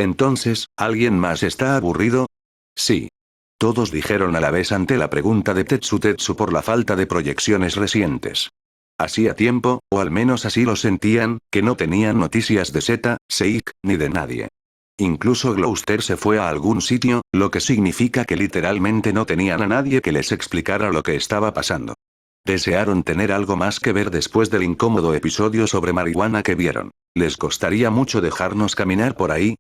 Entonces, ¿alguien más está aburrido? Sí. Todos dijeron a la vez ante la pregunta de Tetsu por la falta de proyecciones recientes. Hacía tiempo, o al menos así lo sentían, que no tenían noticias de Zeta, Seik, ni de nadie. Incluso Gloucester se fue a algún sitio, lo que significa que literalmente no tenían a nadie que les explicara lo que estaba pasando. Desearon tener algo más que ver después del incómodo episodio sobre marihuana que vieron. ¿Les costaría mucho dejarnos caminar por ahí?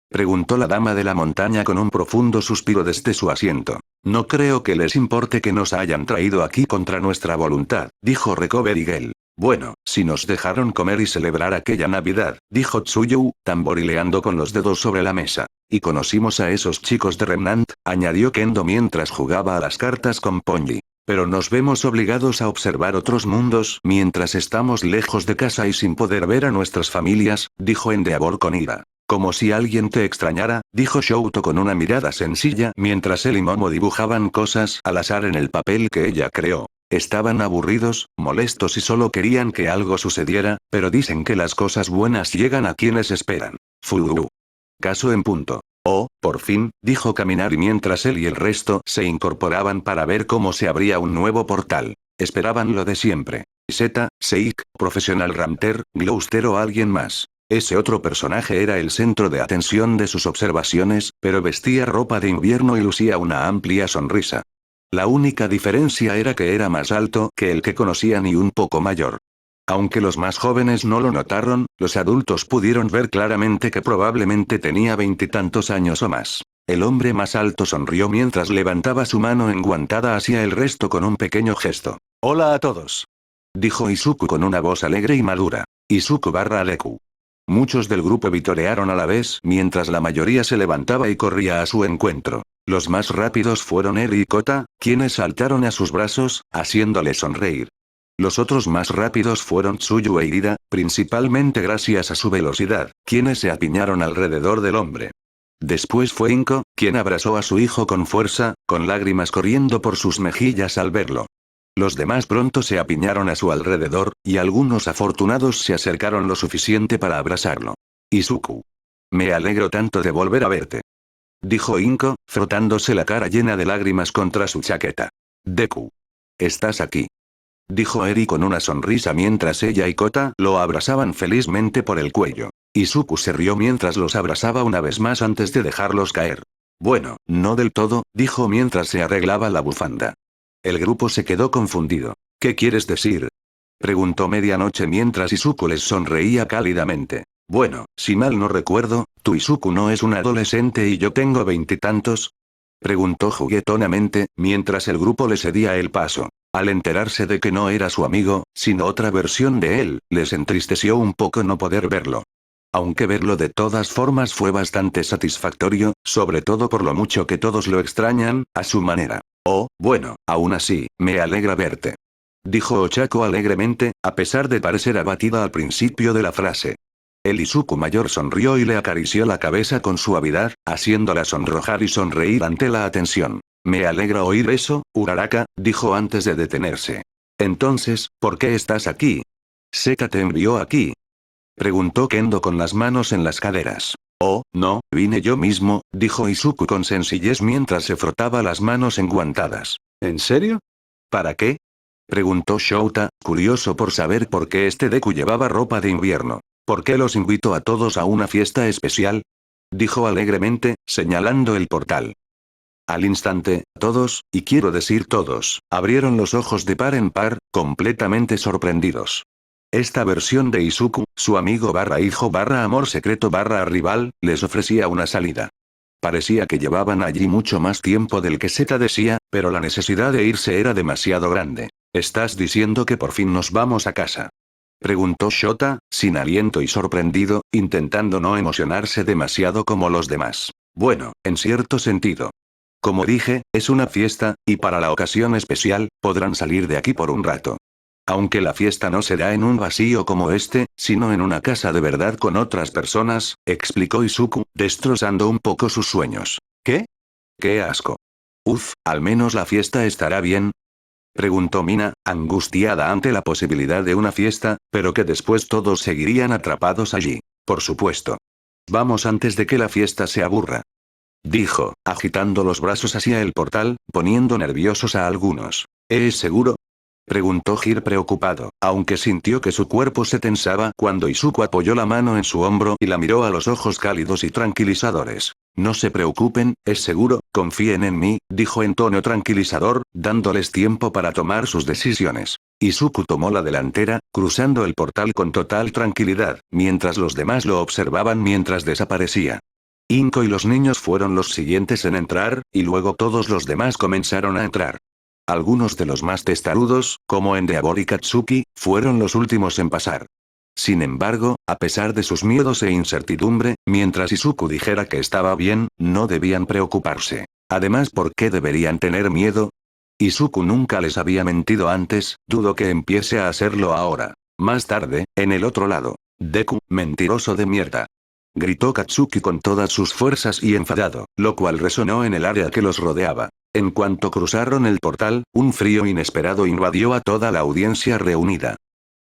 Preguntó la dama de la montaña con un profundo suspiro desde su asiento. No creo que les importe que nos hayan traído aquí contra nuestra voluntad, dijo Recoverigel. Bueno, si nos dejaron comer y celebrar aquella Navidad, dijo Tsuyu, tamborileando con los dedos sobre la mesa. Y conocimos a esos chicos de Remnant, añadió Kendo mientras jugaba a las cartas con Ponji. Pero nos vemos obligados a observar otros mundos mientras estamos lejos de casa y sin poder ver a nuestras familias, dijo Endeavor con ira. Como si alguien te extrañara, dijo Shouto con una mirada sencilla mientras él y Momo dibujaban cosas al azar en el papel que ella creó. Estaban aburridos, molestos y solo querían que algo sucediera, pero dicen que las cosas buenas llegan a quienes esperan. Fuu. Caso en punto. Oh, por fin, dijo Kaminari mientras él y el resto se incorporaban para ver cómo se abría un nuevo portal. Esperaban lo de siempre. Zeta, Seik, Profesional Ramter, Gloucester o alguien más. Ese otro personaje era el centro de atención de sus observaciones, pero vestía ropa de invierno y lucía una amplia sonrisa. La única diferencia era que era más alto que el que conocían y un poco mayor. Aunque los más jóvenes no lo notaron, los adultos pudieron ver claramente que probablemente tenía 20 y tantos años o más. El hombre más alto sonrió mientras levantaba su mano enguantada hacia el resto con un pequeño gesto. Hola a todos. Dijo Izuku con una voz alegre y madura. Izuku/Aleku. Muchos del grupo vitorearon a la vez mientras la mayoría se levantaba y corría a su encuentro. Los más rápidos fueron Eri y Kota, quienes saltaron a sus brazos, haciéndole sonreír. Los otros más rápidos fueron Tsuyu e Irida, principalmente gracias a su velocidad, quienes se apiñaron alrededor del hombre. Después fue Inko, quien abrazó a su hijo con fuerza, con lágrimas corriendo por sus mejillas al verlo. Los demás pronto se apiñaron a su alrededor, y algunos afortunados se acercaron lo suficiente para abrazarlo. Izuku. Me alegro tanto de volver a verte. Dijo Inko, frotándose la cara llena de lágrimas contra su chaqueta. Deku. ¿Estás aquí? Dijo Eri con una sonrisa mientras ella y Kota lo abrazaban felizmente por el cuello. Izuku se rió mientras los abrazaba una vez más antes de dejarlos caer. Bueno, no del todo, dijo mientras se arreglaba la bufanda. El grupo se quedó confundido. ¿Qué quieres decir? Preguntó Medianoche mientras Izuku les sonreía cálidamente. Bueno, si mal no recuerdo, tu Izuku no es un adolescente y yo tengo 20 y tantos. Preguntó juguetonamente, mientras el grupo le cedía el paso. Al enterarse de que no era su amigo, sino otra versión de él, les entristeció un poco no poder verlo. Aunque verlo de todas formas fue bastante satisfactorio, sobre todo por lo mucho que todos lo extrañan, a su manera. Oh, bueno, aún así, me alegra verte. Dijo Ochako alegremente, a pesar de parecer abatida al principio de la frase. El Izuku mayor sonrió y le acarició la cabeza con suavidad, haciéndola sonrojar y sonreír ante la atención. Me alegra oír eso, Uraraka, dijo antes de detenerse. Entonces, ¿por qué estás aquí? ¿Zeta te envió aquí? Preguntó Kendo con las manos en las caderas. Oh, no, vine yo mismo, dijo Izuku con sencillez mientras se frotaba las manos enguantadas. ¿En serio? ¿Para qué? Preguntó Shouta, curioso por saber por qué este Deku llevaba ropa de invierno. ¿Por qué los invito a todos a una fiesta especial? Dijo alegremente, señalando el portal. Al instante, todos, y quiero decir todos, abrieron los ojos de par en par, completamente sorprendidos. Esta versión de Izuku, su amigo barra hijo barra amor secreto barra rival, les ofrecía una salida. Parecía que llevaban allí mucho más tiempo del que Zeta decía, pero la necesidad de irse era demasiado grande. ¿Estás diciendo que por fin nos vamos a casa? Preguntó Shota, sin aliento y sorprendido, intentando no emocionarse demasiado como los demás. Bueno, en cierto sentido. Como dije, es una fiesta, y para la ocasión especial, podrán salir de aquí por un rato. Aunque la fiesta no será en un vacío como este, sino en una casa de verdad con otras personas, explicó Izuku, destrozando un poco sus sueños. ¿Qué? ¡Qué asco! Al menos la fiesta estará bien. Preguntó Mina, angustiada ante la posibilidad de una fiesta, pero que después todos seguirían atrapados allí. Por supuesto. Vamos antes de que la fiesta se aburra. Dijo, agitando los brazos hacia el portal, poniendo nerviosos a algunos. ¿Es seguro? Preguntó Hir preocupado, aunque sintió que su cuerpo se tensaba cuando Izuku apoyó la mano en su hombro y la miró a los ojos cálidos y tranquilizadores. No se preocupen, es seguro, confíen en mí, dijo en tono tranquilizador, dándoles tiempo para tomar sus decisiones. Izuku tomó la delantera, cruzando el portal con total tranquilidad, mientras los demás lo observaban mientras desaparecía. Inko y los niños fueron los siguientes en entrar, y luego todos los demás comenzaron a entrar. Algunos de los más testarudos, como Endeavor y Katsuki, fueron los últimos en pasar. Sin embargo, a pesar de sus miedos e incertidumbre, mientras Izuku dijera que estaba bien, no debían preocuparse. Además, ¿por qué deberían tener miedo? Izuku nunca les había mentido antes, dudo que empiece a hacerlo ahora. Más tarde, en el otro lado. Deku, mentiroso de mierda. Gritó Katsuki con todas sus fuerzas y enfadado, lo cual resonó en el área que los rodeaba. En cuanto cruzaron el portal, un frío inesperado invadió a toda la audiencia reunida.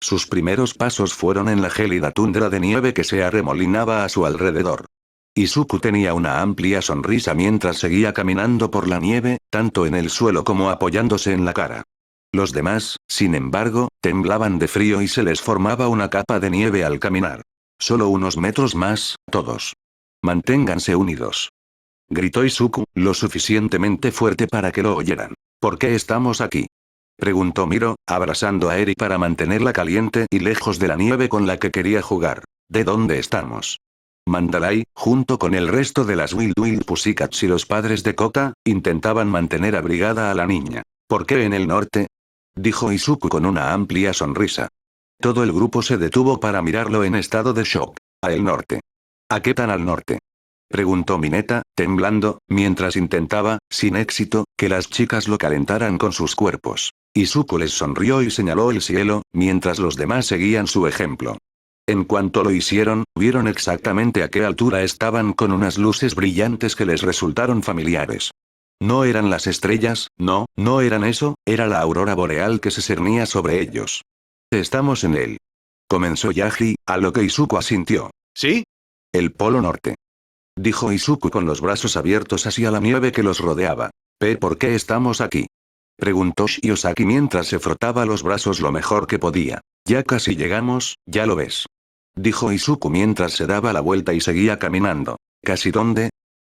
Sus primeros pasos fueron en la gélida tundra de nieve que se arremolinaba a su alrededor. Izuku tenía una amplia sonrisa mientras seguía caminando por la nieve, tanto en el suelo como apoyándose en la cara. Los demás, sin embargo, temblaban de frío y se les formaba una capa de nieve al caminar. Solo unos metros más, todos. Manténganse unidos. Gritó Izuku, lo suficientemente fuerte para que lo oyeran. ¿Por qué estamos aquí? Preguntó Miro, abrazando a Eri para mantenerla caliente y lejos de la nieve con la que quería jugar. ¿De dónde estamos? Mandalay, junto con el resto de las Wild Wild Pussycats y los padres de Kota, intentaban mantener abrigada a la niña. ¿Por qué en el norte? Dijo Izuku con una amplia sonrisa. Todo el grupo se detuvo para mirarlo en estado de shock. ¿A el norte? ¿A qué tan al norte? Preguntó Mineta, temblando, mientras intentaba, sin éxito, que las chicas lo calentaran con sus cuerpos. Izuku les sonrió y señaló el cielo, mientras los demás seguían su ejemplo. En cuanto lo hicieron, vieron exactamente a qué altura estaban con unas luces brillantes que les resultaron familiares. No eran las estrellas, no eran eso, era la aurora boreal que se cernía sobre ellos. Estamos en él. Comenzó Yaji, a lo que Izuku asintió. ¿Sí? El polo norte. Dijo Izuku con los brazos abiertos hacia la nieve que los rodeaba. ¿Por qué estamos aquí? Preguntó Shiozaki mientras se frotaba los brazos lo mejor que podía. Ya casi llegamos, ya lo ves. Dijo Izuku mientras se daba la vuelta y seguía caminando. ¿Casi dónde?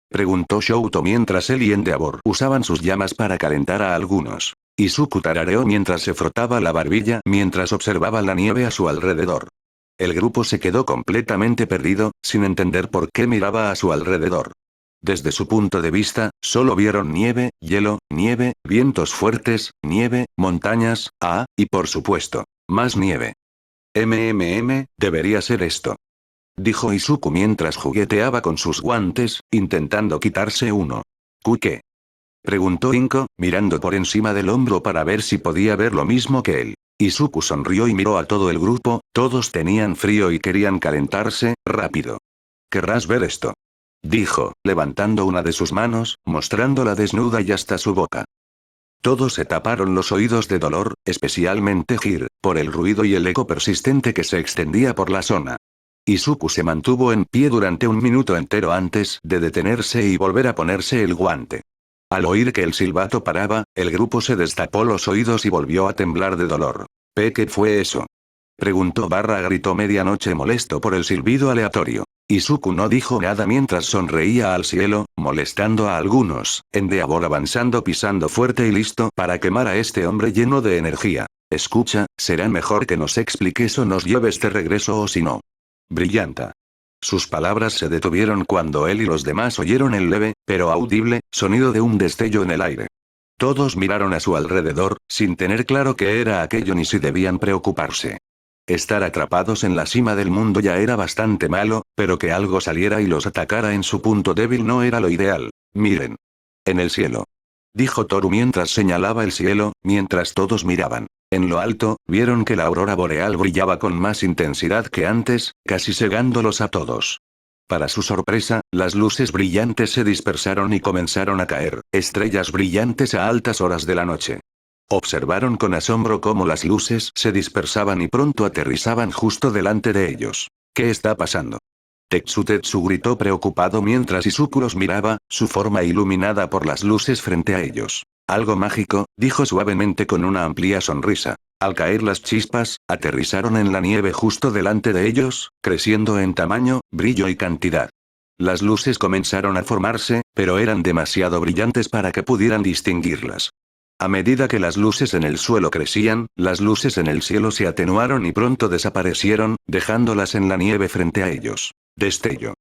Preguntó Shouto mientras él y Endeavor usaban sus llamas para calentar a algunos. Izuku tarareó mientras se frotaba la barbilla mientras observaba la nieve a su alrededor. El grupo se quedó completamente perdido, sin entender por qué miraba a su alrededor. Desde su punto de vista, solo vieron nieve, hielo, nieve, vientos fuertes, nieve, montañas, y por supuesto, más nieve. Debería ser esto. Dijo Izuku mientras jugueteaba con sus guantes, intentando quitarse uno. ¿Qué? Preguntó Inko, mirando por encima del hombro para ver si podía ver lo mismo que él. Izuku sonrió y miró a todo el grupo, todos tenían frío y querían calentarse, rápido. ¿Querrás ver esto? Dijo, levantando una de sus manos, mostrándola desnuda y hasta su boca. Todos se taparon los oídos de dolor, especialmente Hir, por el ruido y el eco persistente que se extendía por la zona. Izuku se mantuvo en pie durante un minuto entero antes de detenerse y volver a ponerse el guante. Al oír que el silbato paraba, el grupo se destapó los oídos y volvió a temblar de dolor. ¿Qué fue eso? Preguntó gritó medianoche molesto por el silbido aleatorio. Izuku no dijo nada mientras sonreía al cielo, molestando a algunos, Endeavor avanzando pisando fuerte y listo para quemar a este hombre lleno de energía. Escucha, será mejor que nos expliques o nos lleves de regreso o si no. Brillanta. Sus palabras se detuvieron cuando él y los demás oyeron el leve, pero audible, sonido de un destello en el aire. Todos miraron a su alrededor, sin tener claro qué era aquello ni si debían preocuparse. Estar atrapados en la cima del mundo ya era bastante malo, pero que algo saliera y los atacara en su punto débil no era lo ideal. Miren. En el cielo. Dijo Toru mientras señalaba el cielo, mientras todos miraban. En lo alto, vieron que la aurora boreal brillaba con más intensidad que antes, casi cegándolos a todos. Para su sorpresa, las luces brillantes se dispersaron y comenzaron a caer, estrellas brillantes a altas horas de la noche. Observaron con asombro cómo las luces se dispersaban y pronto aterrizaban justo delante de ellos. ¿Qué está pasando? Tetsu gritó preocupado mientras Izuku los miraba, su forma iluminada por las luces frente a ellos. Algo mágico, dijo suavemente con una amplia sonrisa. Al caer las chispas, aterrizaron en la nieve justo delante de ellos, creciendo en tamaño, brillo y cantidad. Las luces comenzaron a formarse, pero eran demasiado brillantes para que pudieran distinguirlas. A medida que las luces en el suelo crecían, las luces en el cielo se atenuaron y pronto desaparecieron, dejándolas en la nieve frente a ellos. Destello.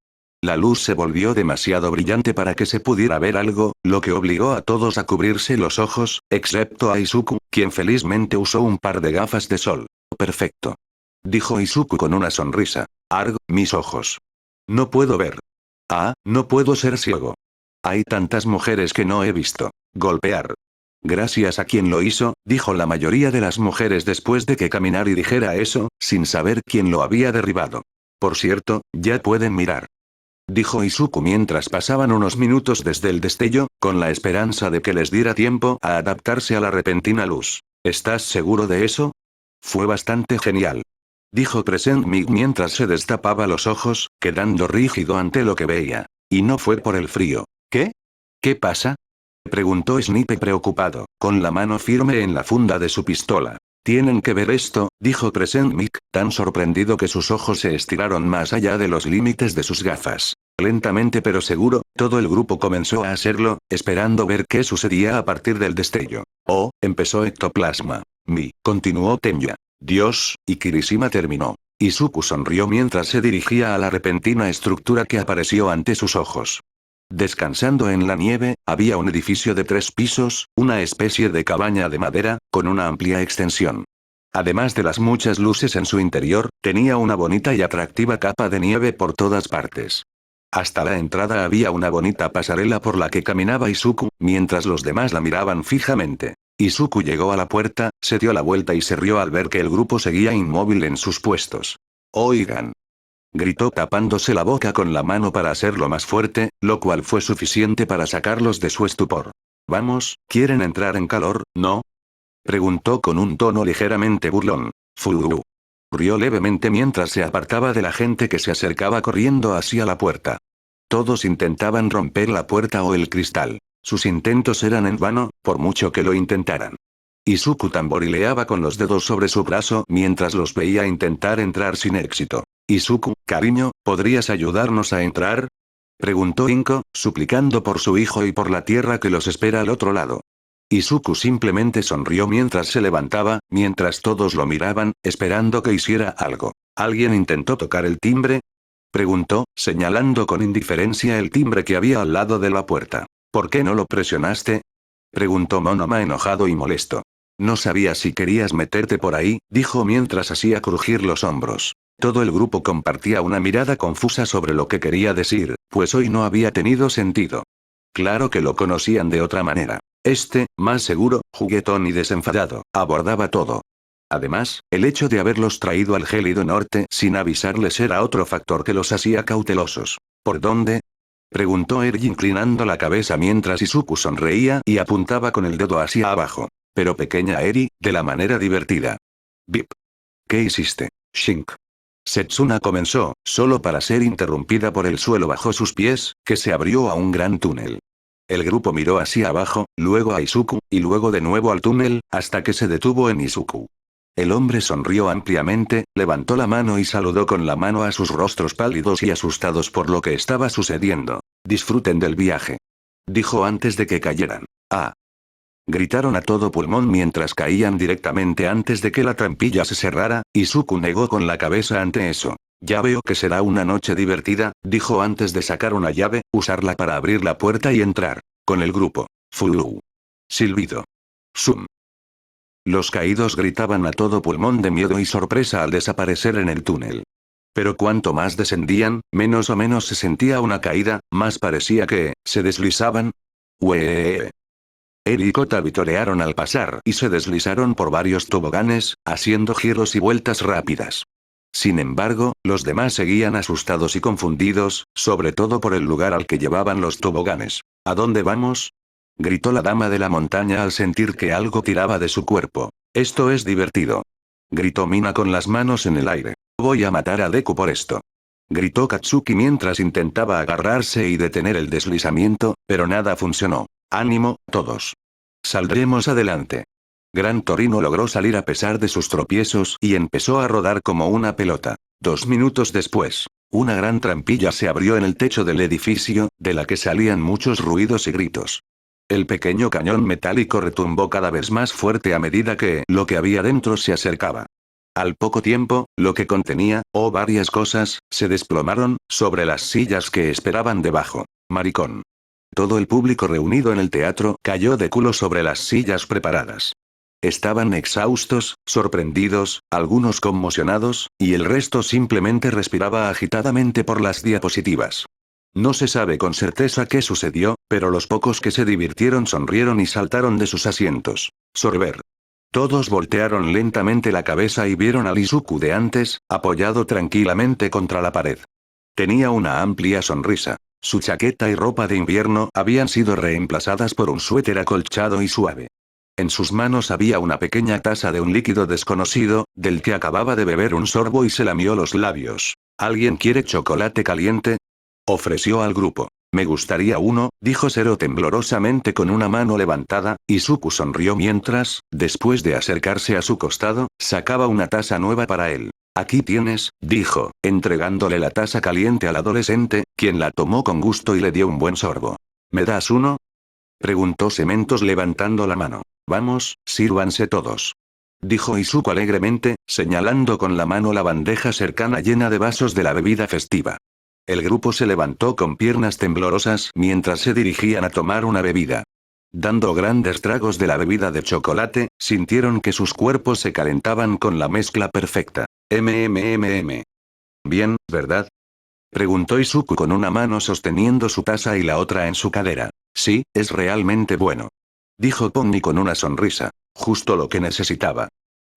La luz se volvió demasiado brillante para que se pudiera ver algo, lo que obligó a todos a cubrirse los ojos, excepto a Izuku, quien felizmente usó un par de gafas de sol. Perfecto. Dijo Izuku con una sonrisa. Arg, mis ojos. No puedo ver. Ah, no puedo ser ciego. Hay tantas mujeres que no he visto. Golpear. Gracias a quien lo hizo, dijo la mayoría de las mujeres después de que Kaminari dijera eso, sin saber quién lo había derribado. Por cierto, ya pueden mirar. Dijo Izuku mientras pasaban unos minutos desde el destello, con la esperanza de que les diera tiempo a adaptarse a la repentina luz. ¿Estás seguro de eso? Fue bastante genial. Dijo Crescent Mig mientras se destapaba los ojos, quedando rígido ante lo que veía. Y no fue por el frío. ¿Qué? ¿Qué pasa? Preguntó Snipe preocupado, con la mano firme en la funda de su pistola. Tienen que ver esto, dijo Crescent Mig, tan sorprendido que sus ojos se estiraron más allá de los límites de sus gafas. Lentamente pero seguro, todo el grupo comenzó a hacerlo, esperando ver qué sucedía a partir del destello. Oh, empezó Ectoplasma. Continuó Tenya. Dios, y Kirishima terminó. Izuku sonrió mientras se dirigía a la repentina estructura que apareció ante sus ojos. Descansando en la nieve, había un edificio de 3 pisos, una especie de cabaña de madera, con una amplia extensión. Además de las muchas luces en su interior, tenía una bonita y atractiva capa de nieve por todas partes. Hasta la entrada había una bonita pasarela por la que caminaba Izuku, mientras los demás la miraban fijamente. Izuku llegó a la puerta, se dio la vuelta y se rió al ver que el grupo seguía inmóvil en sus puestos. «Oigan», gritó tapándose la boca con la mano para hacerlo más fuerte, lo cual fue suficiente para sacarlos de su estupor. «Vamos, ¿quieren entrar en calor, no?», preguntó con un tono ligeramente burlón. Fuu. Rió levemente mientras se apartaba de la gente que se acercaba corriendo hacia la puerta. Todos intentaban romper la puerta o el cristal. Sus intentos eran en vano, por mucho que lo intentaran. Izuku tamborileaba con los dedos sobre su brazo mientras los veía intentar entrar sin éxito. «Izuku, cariño, ¿podrías ayudarnos a entrar?», preguntó Inko, suplicando por su hijo y por la tierra que los espera al otro lado. Izuku simplemente sonrió mientras se levantaba, mientras todos lo miraban, esperando que hiciera algo. «¿Alguien intentó tocar el timbre?», preguntó, señalando con indiferencia el timbre que había al lado de la puerta. «¿Por qué no lo presionaste?», preguntó Monoma enojado y molesto. «No sabía si querías meterte por ahí», dijo mientras hacía crujir los hombros. Todo el grupo compartía una mirada confusa sobre lo que quería decir, pues hoy no había tenido sentido. Claro que lo conocían de otra manera. Más seguro, juguetón y desenfadado, abordaba todo. Además, el hecho de haberlos traído al gélido norte sin avisarles era otro factor que los hacía cautelosos. «¿Por dónde?», preguntó Eri inclinando la cabeza mientras Izuku sonreía y apuntaba con el dedo hacia abajo. Pero pequeña Eri, de la manera divertida. «Bip. ¿Qué hiciste, Shink?», Setsuna comenzó, solo para ser interrumpida por el suelo bajo sus pies, que se abrió a un gran túnel. El grupo miró hacia abajo, luego a Izuku, y luego de nuevo al túnel, hasta que se detuvo en Izuku. El hombre sonrió ampliamente, levantó la mano y saludó con la mano a sus rostros pálidos y asustados por lo que estaba sucediendo. «Disfruten del viaje», dijo antes de que cayeran. «Ah». Gritaron a todo pulmón mientras caían directamente antes de que la trampilla se cerrara. Izuku negó con la cabeza ante eso. «Ya veo que será una noche divertida», dijo antes de sacar una llave, usarla para abrir la puerta y entrar. Con el grupo. Fuu. Silbido. Sum. Los caídos gritaban a todo pulmón de miedo y sorpresa al desaparecer en el túnel. Pero cuanto más descendían, menos o menos se sentía una caída, más parecía que se deslizaban. ¡Ueeeee! Eri y Kota vitorearon al pasar y se deslizaron por varios toboganes, haciendo giros y vueltas rápidas. Sin embargo, los demás seguían asustados y confundidos, sobre todo por el lugar al que llevaban los toboganes. «¿A dónde vamos?», gritó la dama de la montaña al sentir que algo tiraba de su cuerpo. «Esto es divertido», gritó Mina con las manos en el aire. «Voy a matar a Deku por esto». Gritó Katsuki mientras intentaba agarrarse y detener el deslizamiento, pero nada funcionó. Ánimo, todos. Saldremos adelante. Gran Torino logró salir a pesar de sus tropiezos y empezó a rodar como una pelota. 2 minutos después, una gran trampilla se abrió en el techo del edificio, de la que salían muchos ruidos y gritos. El pequeño cañón metálico retumbó cada vez más fuerte a medida que lo que había dentro se acercaba. Al poco tiempo, lo que contenía, o varias cosas, se desplomaron, sobre las sillas que esperaban debajo. Maricón. Todo el público reunido en el teatro cayó de culo sobre las sillas preparadas. Estaban exhaustos, sorprendidos, algunos conmocionados, y el resto simplemente respiraba agitadamente por las diapositivas. No se sabe con certeza qué sucedió, pero los pocos que se divirtieron sonrieron y saltaron de sus asientos. Sorber. Todos voltearon lentamente la cabeza y vieron al Izuku de antes, apoyado tranquilamente contra la pared. Tenía una amplia sonrisa. Su chaqueta y ropa de invierno habían sido reemplazadas por un suéter acolchado y suave. En sus manos había una pequeña taza de un líquido desconocido, del que acababa de beber un sorbo y se lamió los labios. ¿Alguien quiere chocolate caliente? Ofreció al grupo. Me gustaría uno, dijo Zero temblorosamente con una mano levantada. Izuku sonrió mientras, después de acercarse a su costado, sacaba una taza nueva para él. Aquí tienes, dijo, entregándole la taza caliente al adolescente, quien la tomó con gusto y le dio un buen sorbo. ¿Me das uno? Preguntó Cementos levantando la mano. Vamos, sírvanse todos. Dijo Izuku alegremente, señalando con la mano la bandeja cercana llena de vasos de la bebida festiva. El grupo se levantó con piernas temblorosas mientras se dirigían a tomar una bebida. Dando grandes tragos de la bebida de chocolate, sintieron que sus cuerpos se calentaban con la mezcla perfecta. Bien, ¿verdad? Preguntó Izuku con una mano sosteniendo su taza y la otra en su cadera. Sí, es realmente bueno. Dijo Pony con una sonrisa. Justo lo que necesitaba.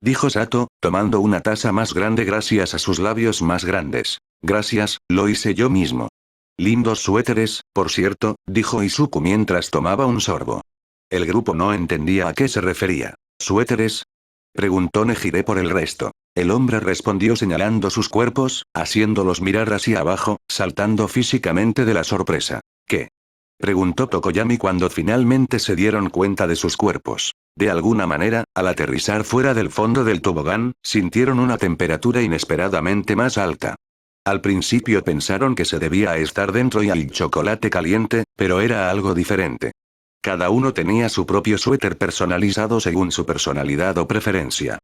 Dijo Sato, tomando una taza más grande gracias a sus labios más grandes. Gracias, lo hice yo mismo. Lindos suéteres, por cierto, dijo Izuku mientras tomaba un sorbo. El grupo no entendía a qué se refería. ¿Suéteres? Preguntó Nejire por el resto. El hombre respondió señalando sus cuerpos, haciéndolos mirar hacia abajo, saltando físicamente de la sorpresa. ¿Qué? Preguntó Tokoyami cuando finalmente se dieron cuenta de sus cuerpos. De alguna manera, al aterrizar fuera del fondo del tobogán, sintieron una temperatura inesperadamente más alta. Al principio pensaron que se debía a estar dentro y al chocolate caliente, pero era algo diferente. Cada uno tenía su propio suéter personalizado según su personalidad o preferencia.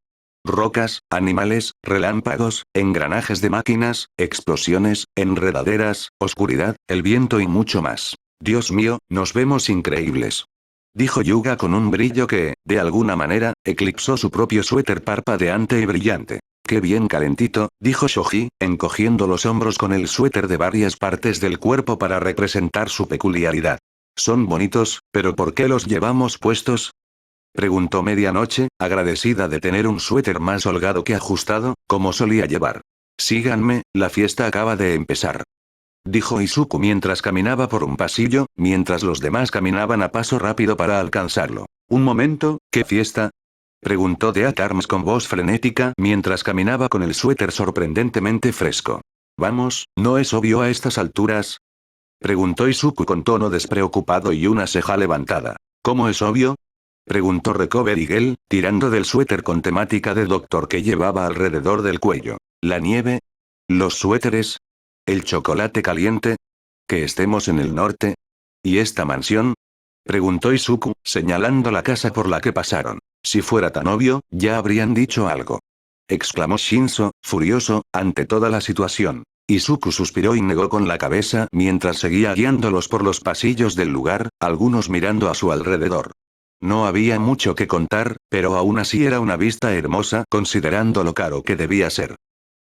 Rocas, animales, relámpagos, engranajes de máquinas, explosiones, enredaderas, oscuridad, el viento y mucho más. Dios mío, nos vemos increíbles. Dijo Yuga con un brillo que, de alguna manera, eclipsó su propio suéter parpadeante y brillante. Qué bien calentito, dijo Shoji, encogiendo los hombros con el suéter de varias partes del cuerpo para representar su peculiaridad. Son bonitos, pero ¿por qué los llevamos puestos? Preguntó Medianoche, agradecida de tener un suéter más holgado que ajustado, como solía llevar. Síganme, la fiesta acaba de empezar. Dijo Izuku mientras caminaba por un pasillo, mientras los demás caminaban a paso rápido para alcanzarlo. Un momento, ¿qué fiesta? Preguntó Death Arms con voz frenética mientras caminaba con el suéter sorprendentemente fresco. Vamos, ¿no es obvio a estas alturas? Preguntó Izuku con tono despreocupado y una ceja levantada. ¿Cómo es obvio? Preguntó Recovery Girl, tirando del suéter con temática de doctor que llevaba alrededor del cuello. ¿La nieve? ¿Los suéteres? ¿El chocolate caliente? ¿Que estemos en el norte? ¿Y esta mansión? Preguntó Izuku, señalando la casa por la que pasaron. Si fuera tan obvio, ya habrían dicho algo. Exclamó Shinzo, furioso, ante toda la situación. Izuku suspiró y negó con la cabeza mientras seguía guiándolos por los pasillos del lugar, algunos mirando a su alrededor. No había mucho que contar, pero aún así era una vista hermosa considerando lo caro que debía ser.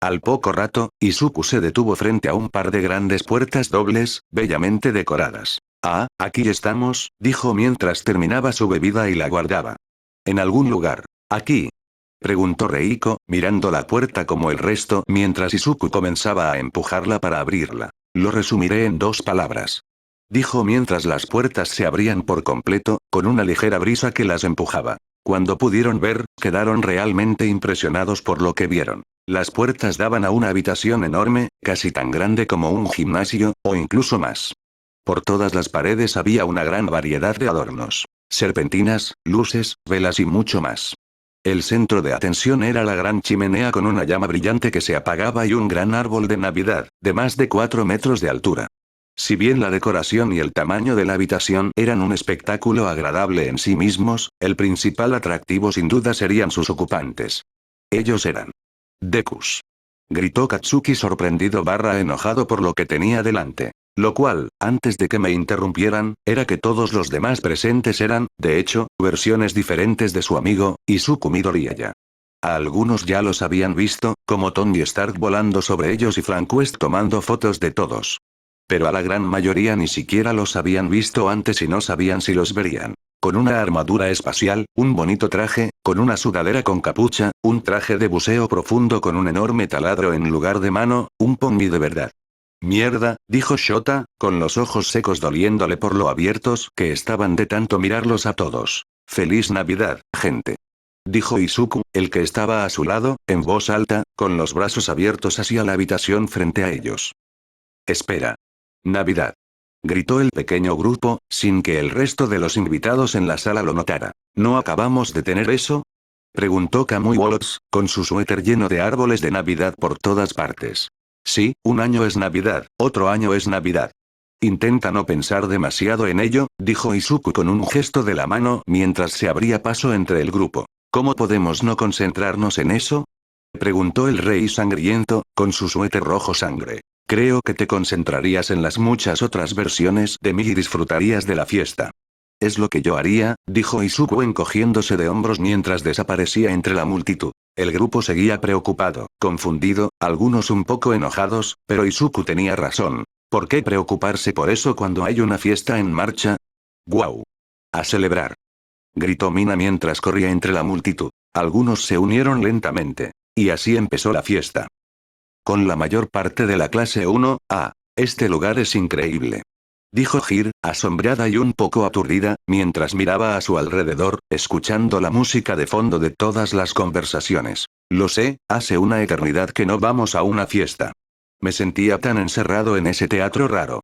Al poco rato, Izuku se detuvo frente a un par de grandes puertas dobles, bellamente decoradas. Ah, aquí estamos, dijo mientras terminaba su bebida y la guardaba. En algún lugar. Aquí. Preguntó Reiko, mirando la puerta como el resto mientras Izuku comenzaba a empujarla para abrirla. Lo resumiré en 2 palabras. Dijo mientras las puertas se abrían por completo, con una ligera brisa que las empujaba. Cuando pudieron ver, quedaron realmente impresionados por lo que vieron. Las puertas daban a una habitación enorme, casi tan grande como un gimnasio, o incluso más. Por todas las paredes había una gran variedad de adornos. Serpentinas, luces, velas y mucho más. El centro de atención era la gran chimenea con una llama brillante que se apagaba y un gran árbol de Navidad, de más de 4 metros de altura. Si bien la decoración y el tamaño de la habitación eran un espectáculo agradable en sí mismos, el principal atractivo sin duda serían sus ocupantes. Ellos eran Dekus. Gritó Katsuki sorprendido barra enojado por lo que tenía delante. Lo cual, antes de que me interrumpieran, era que todos los demás presentes eran, de hecho, versiones diferentes de su amigo, Izuku Midoriya. A algunos ya los habían visto, como Tony Stark volando sobre ellos y Franquest tomando fotos de todos. Pero a la gran mayoría ni siquiera los habían visto antes y no sabían si los verían. Con una armadura espacial, un bonito traje, con una sudadera con capucha, un traje de buceo profundo con un enorme taladro en lugar de mano, un Pony de verdad. Mierda, dijo Shota, con los ojos secos doliéndole por lo abiertos que estaban de tanto mirarlos a todos. Feliz Navidad, gente. Dijo Izuku, el que estaba a su lado, en voz alta, con los brazos abiertos hacia la habitación frente a ellos. Espera. Navidad. Gritó el pequeño grupo, sin que el resto de los invitados en la sala lo notara. ¿No acabamos de tener eso? Preguntó Kamui Wolves, con su suéter lleno de árboles de Navidad por todas partes. Sí, un año es Navidad, otro año es Navidad. Intenta no pensar demasiado en ello, dijo Izuku con un gesto de la mano mientras se abría paso entre el grupo. ¿Cómo podemos no concentrarnos en eso? Preguntó el rey sangriento, con su suéter rojo sangre. Creo que te concentrarías en las muchas otras versiones de mí y disfrutarías de la fiesta. Es lo que yo haría, dijo Izuku encogiéndose de hombros mientras desaparecía entre la multitud. El grupo seguía preocupado, confundido, algunos un poco enojados, pero Izuku tenía razón. ¿Por qué preocuparse por eso cuando hay una fiesta en marcha? ¡Guau! A celebrar. Gritó Mina mientras corría entre la multitud. Algunos se unieron lentamente. Y así empezó la fiesta. Con la mayor parte de la clase 1A. Este lugar es increíble. Dijo Hir, asombrada y un poco aturdida, mientras miraba a su alrededor, escuchando la música de fondo de todas las conversaciones. Lo sé, hace una eternidad que no vamos a una fiesta. Me sentía tan encerrado en ese teatro raro.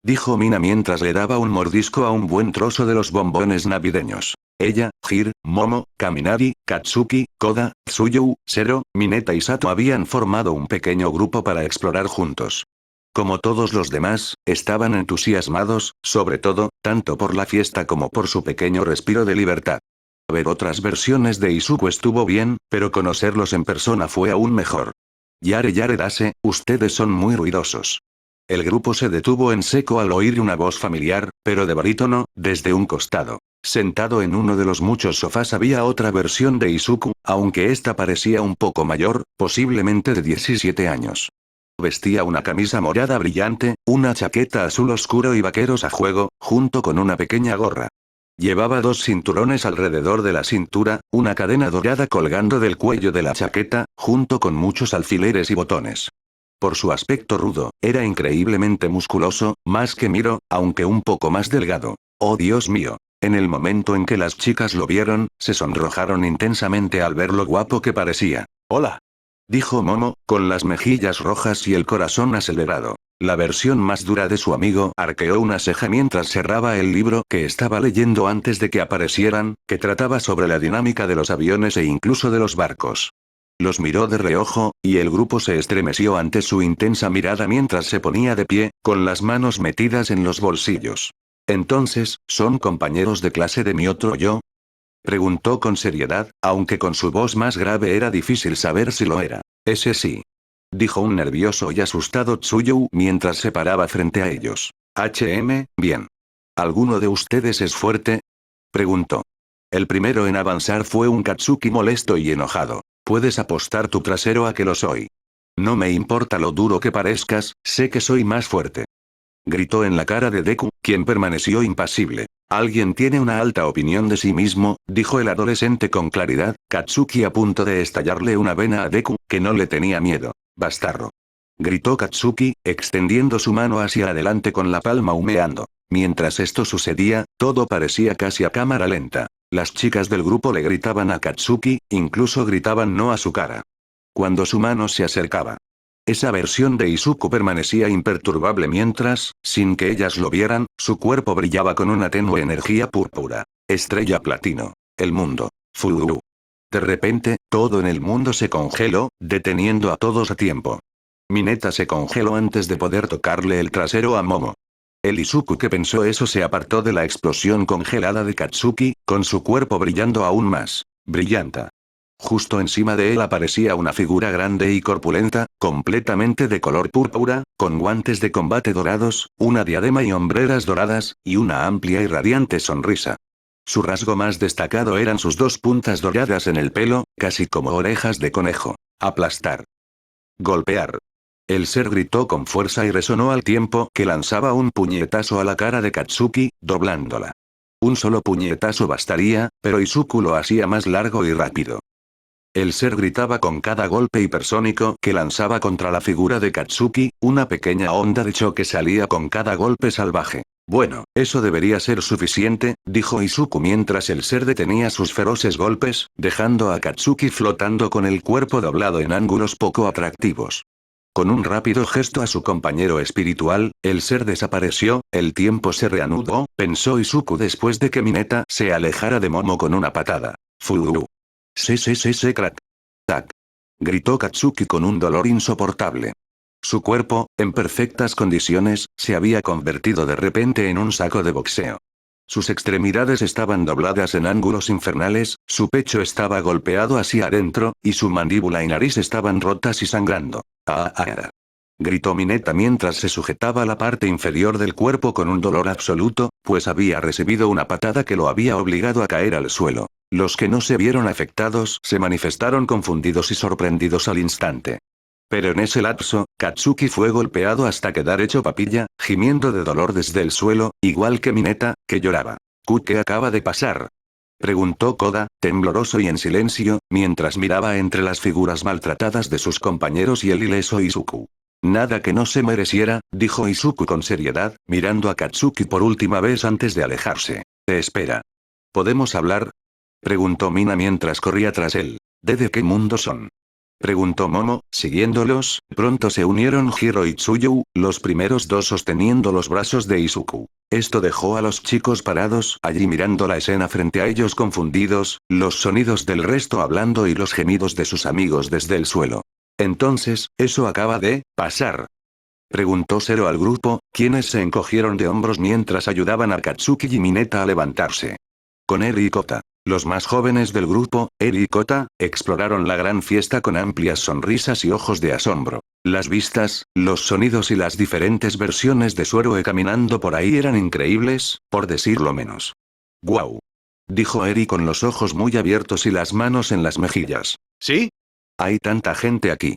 Dijo Mina mientras le daba un mordisco a un buen trozo de los bombones navideños. Ella, Hir, Momo, Kaminari, Katsuki, Koda, Tsuyu, Zero, Mineta y Sato habían formado un pequeño grupo para explorar juntos. Como todos los demás, estaban entusiasmados, sobre todo, tanto por la fiesta como por su pequeño respiro de libertad. Ver otras versiones de Izuku estuvo bien, pero conocerlos en persona fue aún mejor. Yare Yare Dase, ustedes son muy ruidosos. El grupo se detuvo en seco al oír una voz familiar, pero de barítono, desde un costado. Sentado en uno de los muchos sofás había otra versión de Izuku, aunque esta parecía un poco mayor, posiblemente de 17 años. Vestía una camisa morada brillante, una chaqueta azul oscuro y vaqueros a juego, junto con una pequeña gorra. Llevaba 2 cinturones alrededor de la cintura, una cadena dorada colgando del cuello de la chaqueta, junto con muchos alfileres y botones. Por su aspecto rudo, era increíblemente musculoso, más que Miro, aunque un poco más delgado. ¡Oh Dios mío! En el momento en que las chicas lo vieron, se sonrojaron intensamente al ver lo guapo que parecía. ¡Hola! Dijo Momo, con las mejillas rojas y el corazón acelerado. La versión más dura de su amigo arqueó una ceja mientras cerraba el libro que estaba leyendo antes de que aparecieran, que trataba sobre la dinámica de los aviones e incluso de los barcos. Los miró de reojo, y el grupo se estremeció ante su intensa mirada mientras se ponía de pie, con las manos metidas en los bolsillos. Entonces, ¿son compañeros de clase de mi otro yo? Preguntó con seriedad, aunque con su voz más grave era difícil saber si lo era. Ese sí. Dijo un nervioso y asustado Tsuyu mientras se paraba frente a ellos. Bien. ¿Alguno de ustedes es fuerte? Preguntó. El primero en avanzar fue un Katsuki molesto y enojado. Puedes apostar tu trasero a que lo soy. No me importa lo duro que parezcas, sé que soy más fuerte. Gritó en la cara de Deku, quien permaneció impasible. Alguien tiene una alta opinión de sí mismo, dijo el adolescente con claridad, Katsuki a punto de estallarle una vena a Deku, que no le tenía miedo. Bastardo. Gritó Katsuki, extendiendo su mano hacia adelante con la palma humeando. Mientras esto sucedía, todo parecía casi a cámara lenta. Las chicas del grupo le gritaban a Katsuki, incluso gritaban no a su cara. cuando su mano se acercaba. Esa versión de Izuku permanecía imperturbable mientras, sin que ellas lo vieran, su cuerpo brillaba con una tenue energía púrpura. Estrella platino. El mundo. Furu. De repente, todo en el mundo se congeló, deteniendo a todos a tiempo. Mineta se congeló antes de poder tocarle el trasero a Momo. El Izuku que pensó eso se apartó de la explosión congelada de Katsuki, con su cuerpo brillando aún más brillante. Justo encima de él aparecía una figura grande y corpulenta, completamente de color púrpura, con guantes de combate dorados, una diadema y hombreras doradas, y una amplia y radiante sonrisa. Su rasgo más destacado eran sus dos puntas doradas en el pelo, casi como orejas de conejo. Aplastar. Golpear. El ser gritó con fuerza y resonó al tiempo que lanzaba un puñetazo a la cara de Katsuki, doblándola. Un solo puñetazo bastaría, pero Izuku lo hacía más largo y rápido. El ser gritaba con cada golpe hipersónico que lanzaba contra la figura de Katsuki, una pequeña onda de choque salía con cada golpe salvaje. Bueno, eso debería ser suficiente, dijo Izuku mientras el ser detenía sus feroces golpes, dejando a Katsuki flotando con el cuerpo doblado en ángulos poco atractivos. Con un rápido gesto a su compañero espiritual, el ser desapareció, el tiempo se reanudó, pensó Izuku después de que Mineta se alejara de Momo con una patada. Furu. Se crack. Tac. Gritó Katsuki con un dolor insoportable. Su cuerpo, en perfectas condiciones, se había convertido de repente en un saco de boxeo. Sus extremidades estaban dobladas en ángulos infernales, su pecho estaba golpeado hacia adentro, y su mandíbula y nariz estaban rotas y sangrando. ¡Ah! Gritó Mineta mientras se sujetaba la parte inferior del cuerpo con un dolor absoluto, pues había recibido una patada que lo había obligado a caer al suelo. Los que no se vieron afectados se manifestaron confundidos y sorprendidos al instante. Pero en ese lapso, Katsuki fue golpeado hasta quedar hecho papilla, gimiendo de dolor desde el suelo, igual que Mineta, que lloraba. ¿Qué acaba de pasar? Preguntó Koda, tembloroso y en silencio, mientras miraba entre las figuras maltratadas de sus compañeros y el ileso Izuku. Nada que no se mereciera, dijo Izuku con seriedad, mirando a Katsuki por última vez antes de alejarse. Te espera. ¿Podemos hablar? Preguntó Mina mientras corría tras él. ¿De qué mundo son? Preguntó Momo, siguiéndolos, pronto se unieron Hiro y Tsuyu, los primeros dos sosteniendo los brazos de Izuku. Esto dejó a los chicos parados allí mirando la escena frente a ellos confundidos, los sonidos del resto hablando y los gemidos de sus amigos desde el suelo. Entonces, ¿eso acaba de pasar? Preguntó Zero al grupo, quienes se encogieron de hombros mientras ayudaban a Katsuki y Mineta a levantarse. Con Eri y Kota. Los más jóvenes del grupo, Eri y Kota, exploraron la gran fiesta con amplias sonrisas y ojos de asombro. Las vistas, los sonidos y las diferentes versiones de su héroe caminando por ahí eran increíbles, por decirlo menos. ¡Guau! Dijo Eri con los ojos muy abiertos y las manos en las mejillas. ¿Sí? Hay tanta gente aquí.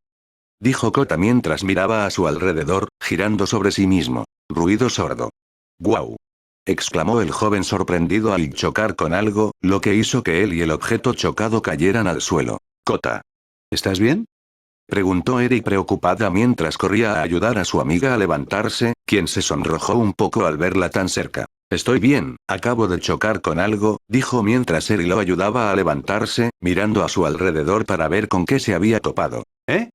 Dijo Kota mientras miraba a su alrededor, girando sobre sí mismo. Ruido sordo. ¡Guau! Exclamó el joven sorprendido al chocar con algo, lo que hizo que él y el objeto chocado cayeran al suelo. Kota. ¿Estás bien? Preguntó Eri preocupada mientras corría a ayudar a su amiga a levantarse, quien se sonrojó un poco al verla tan cerca. Estoy bien, acabo de chocar con algo, dijo mientras Eri lo ayudaba a levantarse, mirando a su alrededor para ver con qué se había topado. ¿Eh?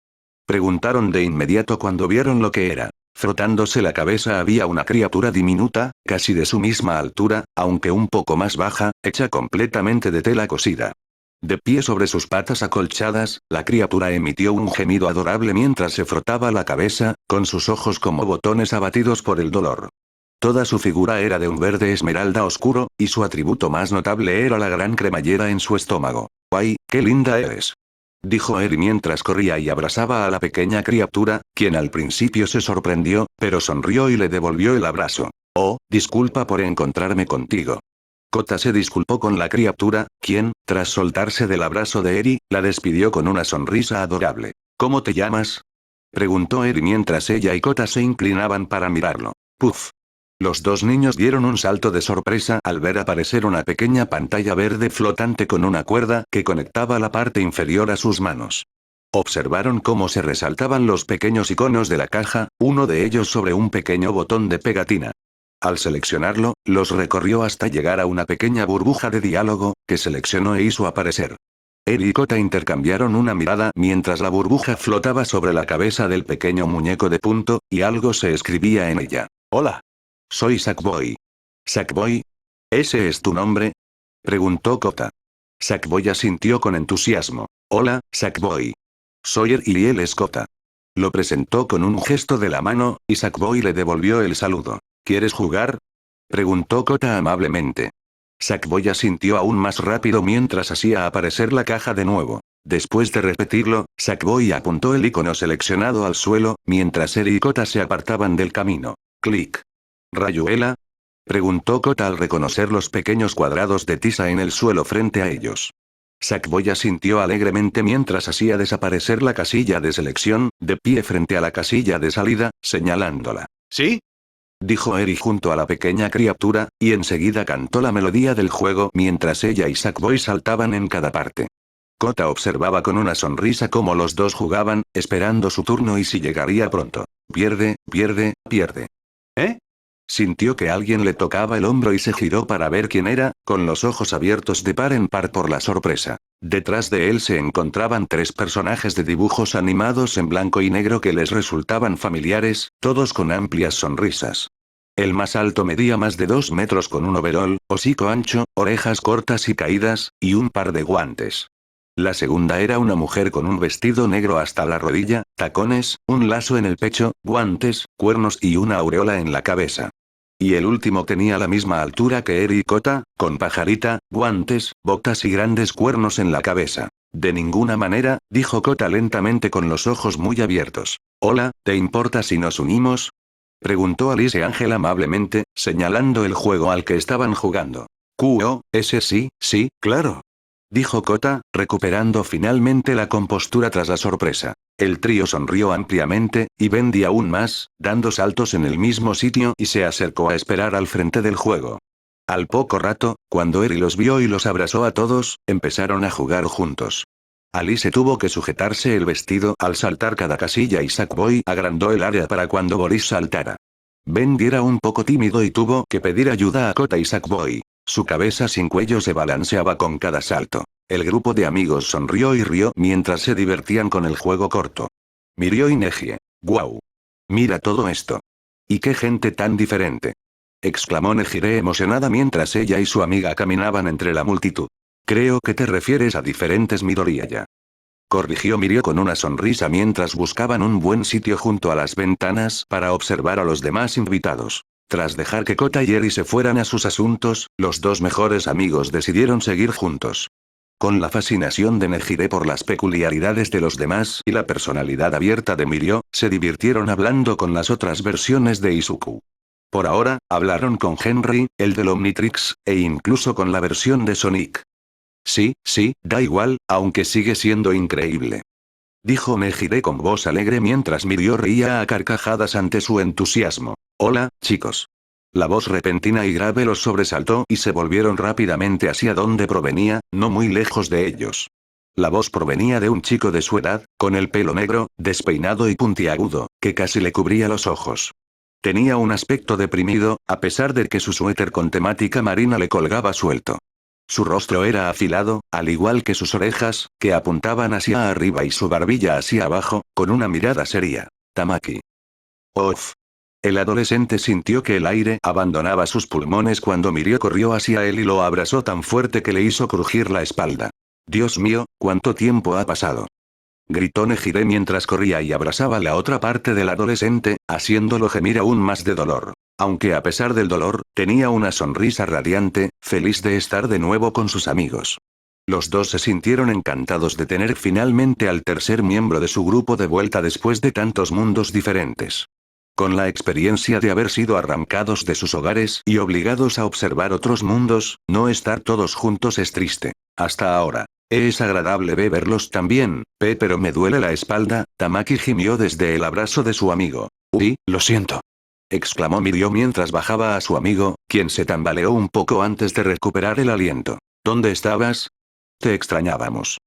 Preguntaron de inmediato cuando vieron lo que era. Frotándose la cabeza había una criatura diminuta, casi de su misma altura, aunque un poco más baja, hecha completamente de tela cosida. De pie sobre sus patas acolchadas, la criatura emitió un gemido adorable mientras se frotaba la cabeza, con sus ojos como botones abatidos por el dolor. Toda su figura era de un verde esmeralda oscuro, y su atributo más notable era la gran cremallera en su estómago. ¡Ay, qué linda eres! Dijo Eri mientras corría y abrazaba a la pequeña criatura, quien al principio se sorprendió, pero sonrió y le devolvió el abrazo. Oh, disculpa por encontrarme contigo. Kota se disculpó con la criatura, quien, tras soltarse del abrazo de Eri, la despidió con una sonrisa adorable. ¿Cómo te llamas? Preguntó Eri mientras ella y Kota se inclinaban para mirarlo. Puff. Los dos niños dieron un salto de sorpresa al ver aparecer una pequeña pantalla verde flotante con una cuerda que conectaba la parte inferior a sus manos. Observaron cómo se resaltaban los pequeños iconos de la caja, uno de ellos sobre un pequeño botón de pegatina. Al seleccionarlo, los recorrió hasta llegar a una pequeña burbuja de diálogo, que seleccionó e hizo aparecer. Eri y Kota intercambiaron una mirada mientras la burbuja flotaba sobre la cabeza del pequeño muñeco de punto, y algo se escribía en ella. Hola. Soy Sackboy. ¿Sackboy? ¿Ese es tu nombre? Preguntó Kota. Sackboy asintió con entusiasmo. Hola, Sackboy. Soy Eri y él es Kota. Lo presentó con un gesto de la mano, y Sackboy le devolvió el saludo. ¿Quieres jugar? Preguntó Kota amablemente. Sackboy asintió aún más rápido mientras hacía aparecer la caja de nuevo. Después de repetirlo, Sackboy apuntó el icono seleccionado al suelo, mientras Eri y Kota se apartaban del camino. Clic. ¿Rayuela? Preguntó Kota al reconocer los pequeños cuadrados de tiza en el suelo frente a ellos. Sackboy asintió alegremente mientras hacía desaparecer la casilla de selección, de pie frente a la casilla de salida, señalándola. ¿Sí? Dijo Eri junto a la pequeña criatura, y enseguida cantó la melodía del juego mientras ella y Sackboy saltaban en cada parte. Kota observaba con una sonrisa cómo los dos jugaban, esperando su turno y si llegaría pronto. Pierde, pierde, pierde. ¿Eh? Sintió que alguien le tocaba el hombro y se giró para ver quién era, con los ojos abiertos de par en par por la sorpresa. Detrás de él se encontraban 3 personajes de dibujos animados en blanco y negro que les resultaban familiares, todos con amplias sonrisas. El más alto medía más de 2 metros con un overol, hocico ancho, orejas cortas y caídas, y un par de guantes. La segunda era una mujer con un vestido negro hasta la rodilla, tacones, un lazo en el pecho, guantes, cuernos y una aureola en la cabeza. Y el último tenía la misma altura que Eri y Kota, con pajarita, guantes, botas y grandes cuernos en la cabeza. De ninguna manera, dijo Kota lentamente con los ojos muy abiertos. Hola, ¿te importa si nos unimos? Preguntó Alice Ángel amablemente, señalando el juego al que estaban jugando. Ese sí, sí, claro. Dijo Kota, recuperando finalmente la compostura tras la sorpresa. El trío sonrió ampliamente, y Bendy aún más, dando saltos en el mismo sitio y se acercó a esperar al frente del juego. Al poco rato, cuando Eri los vio y los abrazó a todos, empezaron a jugar juntos. Alice tuvo que sujetarse el vestido al saltar cada casilla y Sackboy agrandó el área para cuando Boris saltara. Bendy era un poco tímido y tuvo que pedir ayuda a Kota y Sackboy. Su cabeza sin cuello se balanceaba con cada salto. El grupo de amigos sonrió y rió mientras se divertían con el juego corto. Miró y Negie. ¡Guau! Mira todo esto. ¿Y qué gente tan diferente? Exclamó Nejire emocionada mientras ella y su amiga caminaban entre la multitud. Creo que te refieres a diferentes Midoriya. Corrigió Mirio con una sonrisa mientras buscaban un buen sitio junto a las ventanas para observar a los demás invitados. Tras dejar que Kota y Eri se fueran a sus asuntos, los 2 mejores amigos decidieron seguir juntos. Con la fascinación de Nejire por las peculiaridades de los demás y la personalidad abierta de Mirio, se divirtieron hablando con las otras versiones de Izuku. Por ahora, hablaron con Henry, el del Omnitrix, e incluso con la versión de Sonic. Sí, da igual, aunque sigue siendo increíble. Dijo Nejire con voz alegre mientras Mirio reía a carcajadas ante su entusiasmo. Hola, chicos. La voz repentina y grave los sobresaltó y se volvieron rápidamente hacia donde provenía, no muy lejos de ellos. La voz provenía de un chico de su edad, con el pelo negro, despeinado y puntiagudo, que casi le cubría los ojos. Tenía un aspecto deprimido, a pesar de que su suéter con temática marina le colgaba suelto. Su rostro era afilado, al igual que sus orejas, que apuntaban hacia arriba y su barbilla hacia abajo, con una mirada seria. Tamaki. Off. El adolescente sintió que el aire abandonaba sus pulmones cuando Mirio corrió hacia él y lo abrazó tan fuerte que le hizo crujir la espalda. Dios mío, ¿cuánto tiempo ha pasado? Gritó Nejire mientras corría y abrazaba la otra parte del adolescente, haciéndolo gemir aún más de dolor. Aunque a pesar del dolor, tenía una sonrisa radiante, feliz de estar de nuevo con sus amigos. Los 2 se sintieron encantados de tener finalmente al tercer miembro de su grupo de vuelta después de tantos mundos diferentes. Con la experiencia de haber sido arrancados de sus hogares y obligados a observar otros mundos, no estar todos juntos es triste. Hasta ahora. Es agradable verlos también, pero me duele la espalda, Tamaki gimió desde el abrazo de su amigo. Uy, lo siento. Exclamó Mirio mientras bajaba a su amigo, quien se tambaleó un poco antes de recuperar el aliento. ¿Dónde estabas? Te extrañábamos.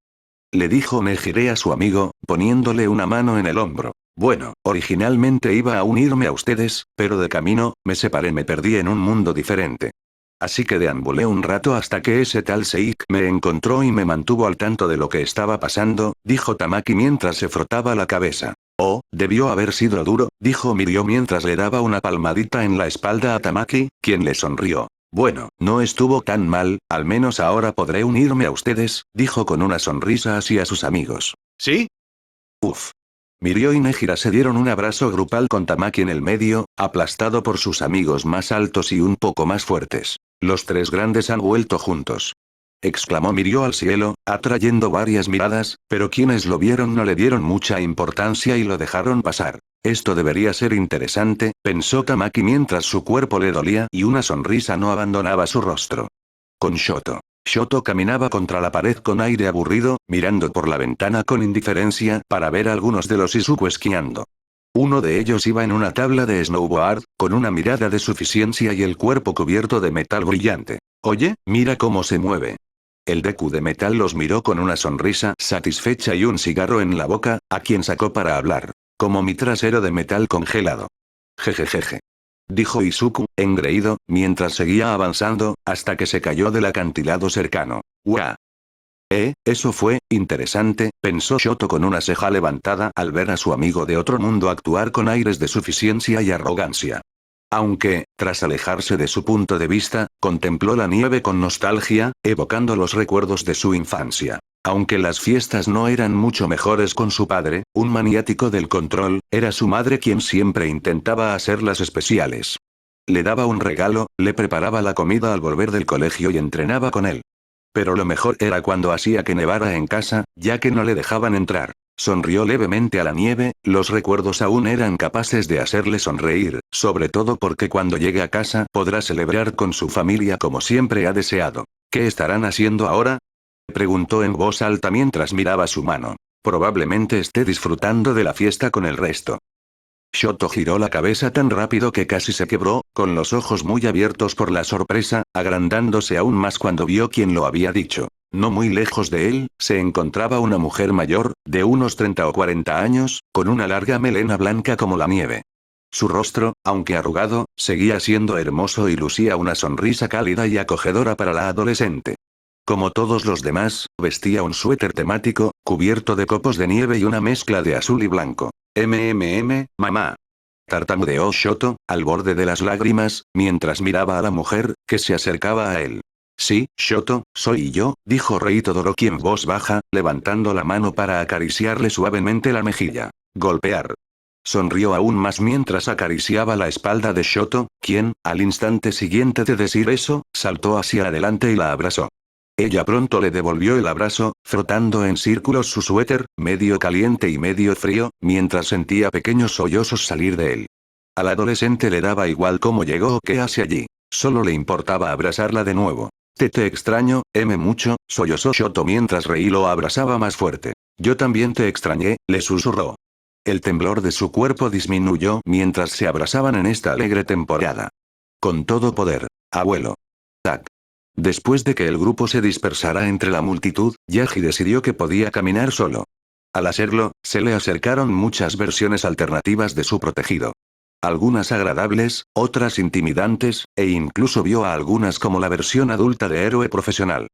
Le dijo Nejire a su amigo, poniéndole una mano en el hombro. Bueno, originalmente iba a unirme a ustedes, pero de camino, me separé, me perdí en un mundo diferente. Así que deambulé un rato hasta que ese tal Seik me encontró y me mantuvo al tanto de lo que estaba pasando, dijo Tamaki mientras se frotaba la cabeza. Oh, debió haber sido duro, dijo Mirio mientras le daba una palmadita en la espalda a Tamaki, quien le sonrió. Bueno, no estuvo tan mal, al menos ahora podré unirme a ustedes, dijo con una sonrisa hacia sus amigos. ¿Sí? Uf. Mirio y Nejira se dieron un abrazo grupal con Tamaki en el medio, aplastado por sus amigos más altos y un poco más fuertes. Los tres grandes han vuelto juntos. Exclamó Mirio al cielo, atrayendo varias miradas, pero quienes lo vieron no le dieron mucha importancia y lo dejaron pasar. Esto debería ser interesante, pensó Tamaki mientras su cuerpo le dolía y una sonrisa no abandonaba su rostro. Con Shoto. Shoto caminaba contra la pared con aire aburrido, mirando por la ventana con indiferencia para ver a algunos de los Izuku esquiando. Uno de ellos iba en una tabla de snowboard, con una mirada de suficiencia y el cuerpo cubierto de metal brillante. Oye, mira cómo se mueve. El Deku de metal los miró con una sonrisa satisfecha y un cigarro en la boca, a quien sacó para hablar. Como mi trasero de metal congelado. Jejejeje. Dijo Izuku, engreído, mientras seguía avanzando, hasta que se cayó del acantilado cercano. ¡Guau! Eso fue interesante, pensó Shoto con una ceja levantada al ver a su amigo de otro mundo actuar con aires de suficiencia y arrogancia. Aunque, tras alejarse de su punto de vista, contempló la nieve con nostalgia, evocando los recuerdos de su infancia. Aunque las fiestas no eran mucho mejores con su padre, un maniático del control, era su madre quien siempre intentaba hacerlas especiales. Le daba un regalo, le preparaba la comida al volver del colegio y entrenaba con él. Pero lo mejor era cuando hacía que nevara en casa, ya que no le dejaban entrar. Sonrió levemente a la nieve, los recuerdos aún eran capaces de hacerle sonreír, sobre todo porque cuando llegue a casa podrá celebrar con su familia como siempre ha deseado. ¿Qué estarán haciendo ahora? Preguntó en voz alta mientras miraba su mano. Probablemente esté disfrutando de la fiesta con el resto. Shoto giró la cabeza tan rápido que casi se quebró, con los ojos muy abiertos por la sorpresa, agrandándose aún más cuando vio quién lo había dicho. No muy lejos de él, se encontraba una mujer mayor, de unos 30 o 40 años, con una larga melena blanca como la nieve. Su rostro, aunque arrugado, seguía siendo hermoso y lucía una sonrisa cálida y acogedora para la adolescente. Como todos los demás, vestía un suéter temático, cubierto de copos de nieve y una mezcla de azul y blanco. Mamá. Tartamudeó Shoto, al borde de las lágrimas, mientras miraba a la mujer, que se acercaba a él. Sí, Shoto, soy yo, dijo Rei Todoroki en voz baja, levantando la mano para acariciarle suavemente la mejilla. Golpear. Sonrió aún más mientras acariciaba la espalda de Shoto, quien, al instante siguiente de decir eso, saltó hacia adelante y la abrazó. Ella pronto le devolvió el abrazo, frotando en círculos su suéter, medio caliente y medio frío, mientras sentía pequeños sollozos salir de él. Al adolescente le daba igual cómo llegó o qué hace allí. Solo le importaba abrazarla de nuevo. Te extraño, mucho, sollozó Shoto mientras Rei lo abrazaba más fuerte. Yo también te extrañé, le susurró. El temblor de su cuerpo disminuyó mientras se abrazaban en esta alegre temporada. Con todo poder, abuelo. Tac. Después de que el grupo se dispersara entre la multitud, Yaji decidió que podía caminar solo. Al hacerlo, se le acercaron muchas versiones alternativas de su protegido. Algunas agradables, otras intimidantes, e incluso vio a algunas como la versión adulta de héroe profesional.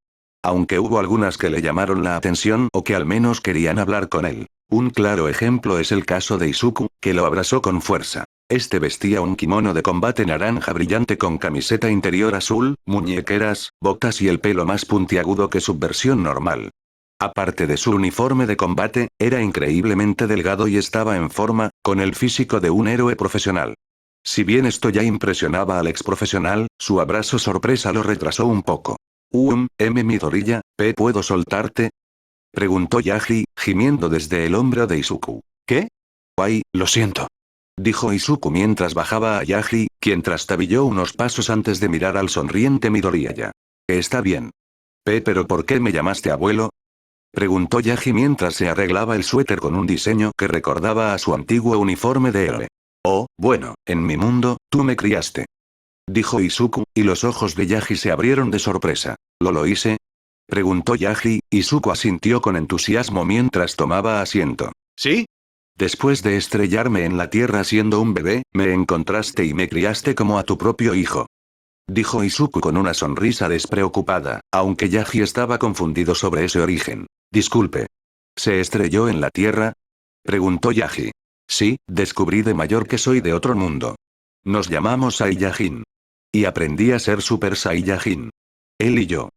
Aunque hubo algunas que le llamaron la atención o que al menos querían hablar con él. Un claro ejemplo es el caso de Izuku, que lo abrazó con fuerza. Este vestía un kimono de combate naranja brillante con camiseta interior azul, muñequeras, botas y el pelo más puntiagudo que su versión normal. Aparte de su uniforme de combate, era increíblemente delgado y estaba en forma, con el físico de un héroe profesional. Si bien esto ya impresionaba al ex profesional, su abrazo sorpresa lo retrasó un poco. Midoriya, ¿puedo soltarte? Preguntó Yaji, gimiendo desde el hombro de Izuku. ¿Qué? Ay, lo siento. Dijo Izuku mientras bajaba a Yaji, quien trastabilló unos pasos antes de mirar al sonriente Midoriya. Está bien. ¿Pero por qué me llamaste abuelo? Preguntó Yaji mientras se arreglaba el suéter con un diseño que recordaba a su antiguo uniforme de héroe. Oh, bueno, en mi mundo, tú me criaste. Dijo Izuku, y los ojos de Yaji se abrieron de sorpresa. ¿Lo hice? Preguntó Yaji, Izuku asintió con entusiasmo mientras tomaba asiento. ¿Sí? Después de estrellarme en la tierra siendo un bebé, me encontraste y me criaste como a tu propio hijo. dijo Izuku con una sonrisa despreocupada, aunque Yaji estaba confundido sobre ese origen. Disculpe. ¿Se estrelló en la Tierra? Preguntó Yaji. Sí, descubrí de mayor que soy de otro mundo. Nos llamamos Saiyajin. Y aprendí a ser Super Saiyajin. Él y yo.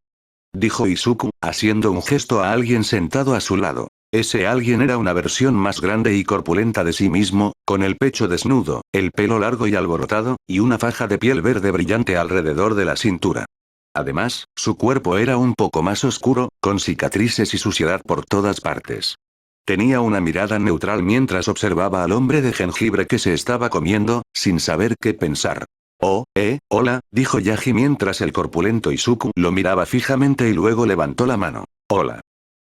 Dijo Izuku, haciendo un gesto a alguien sentado a su lado. Ese alguien era una versión más grande y corpulenta de sí mismo, con el pecho desnudo, el pelo largo y alborotado, y una faja de piel verde brillante alrededor de la cintura. Además, su cuerpo era un poco más oscuro, con cicatrices y suciedad por todas partes. Tenía una mirada neutral mientras observaba al hombre de jengibre que se estaba comiendo, sin saber qué pensar. Oh, hola, dijo Yaji mientras el corpulento Izuku lo miraba fijamente y luego levantó la mano. Hola.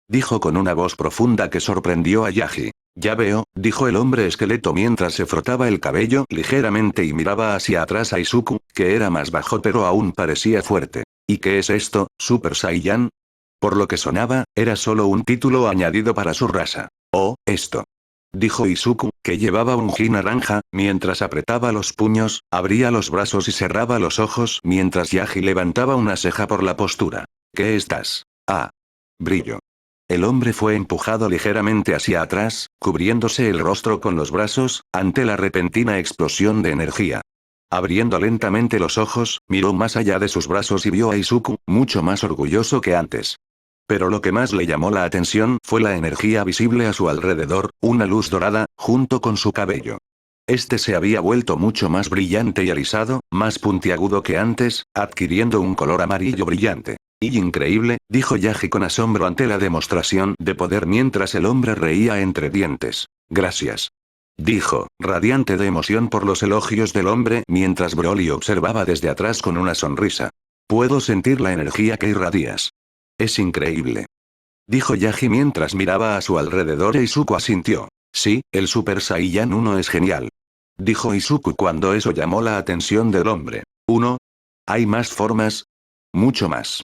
Dijo con una voz profunda que sorprendió a Yaji. Ya veo, dijo el hombre esqueleto mientras se frotaba el cabello ligeramente y miraba hacia atrás a Izuku, que era más bajo pero aún parecía fuerte. ¿Y qué es esto, Super Saiyan? Por lo que sonaba, era solo un título añadido para su raza. Oh, esto. Dijo Izuku, que llevaba un ji naranja, mientras apretaba los puños, abría los brazos y cerraba los ojos mientras Yaji levantaba una ceja por la postura. ¿Qué estás? Ah. Brillo. El hombre fue empujado ligeramente hacia atrás, cubriéndose el rostro con los brazos, ante la repentina explosión de energía. Abriendo lentamente los ojos, miró más allá de sus brazos y vio a Izuku, mucho más orgulloso que antes. Pero lo que más le llamó la atención fue la energía visible a su alrededor, una luz dorada, junto con su cabello. Este se había vuelto mucho más brillante y alisado, más puntiagudo que antes, adquiriendo un color amarillo brillante. Y increíble, dijo Yaji con asombro ante la demostración de poder mientras el hombre reía entre dientes. Gracias. Dijo, radiante de emoción por los elogios del hombre mientras Broly observaba desde atrás con una sonrisa. Puedo sentir la energía que irradias. Es increíble. Dijo Yaji mientras miraba a su alrededor e Izuku asintió. Sí, el Super Saiyan 1 es genial. Dijo Izuku cuando eso llamó la atención del hombre. ¿Uno? ¿Hay más formas? Mucho más.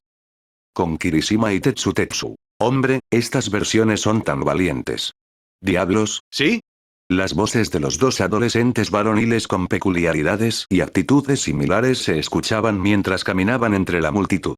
Con Kirishima y Tetsu. Hombre, estas versiones son tan valientes. ¿Diablos? ¿Sí? Las voces de los dos adolescentes varoniles con peculiaridades y actitudes similares se escuchaban mientras caminaban entre la multitud.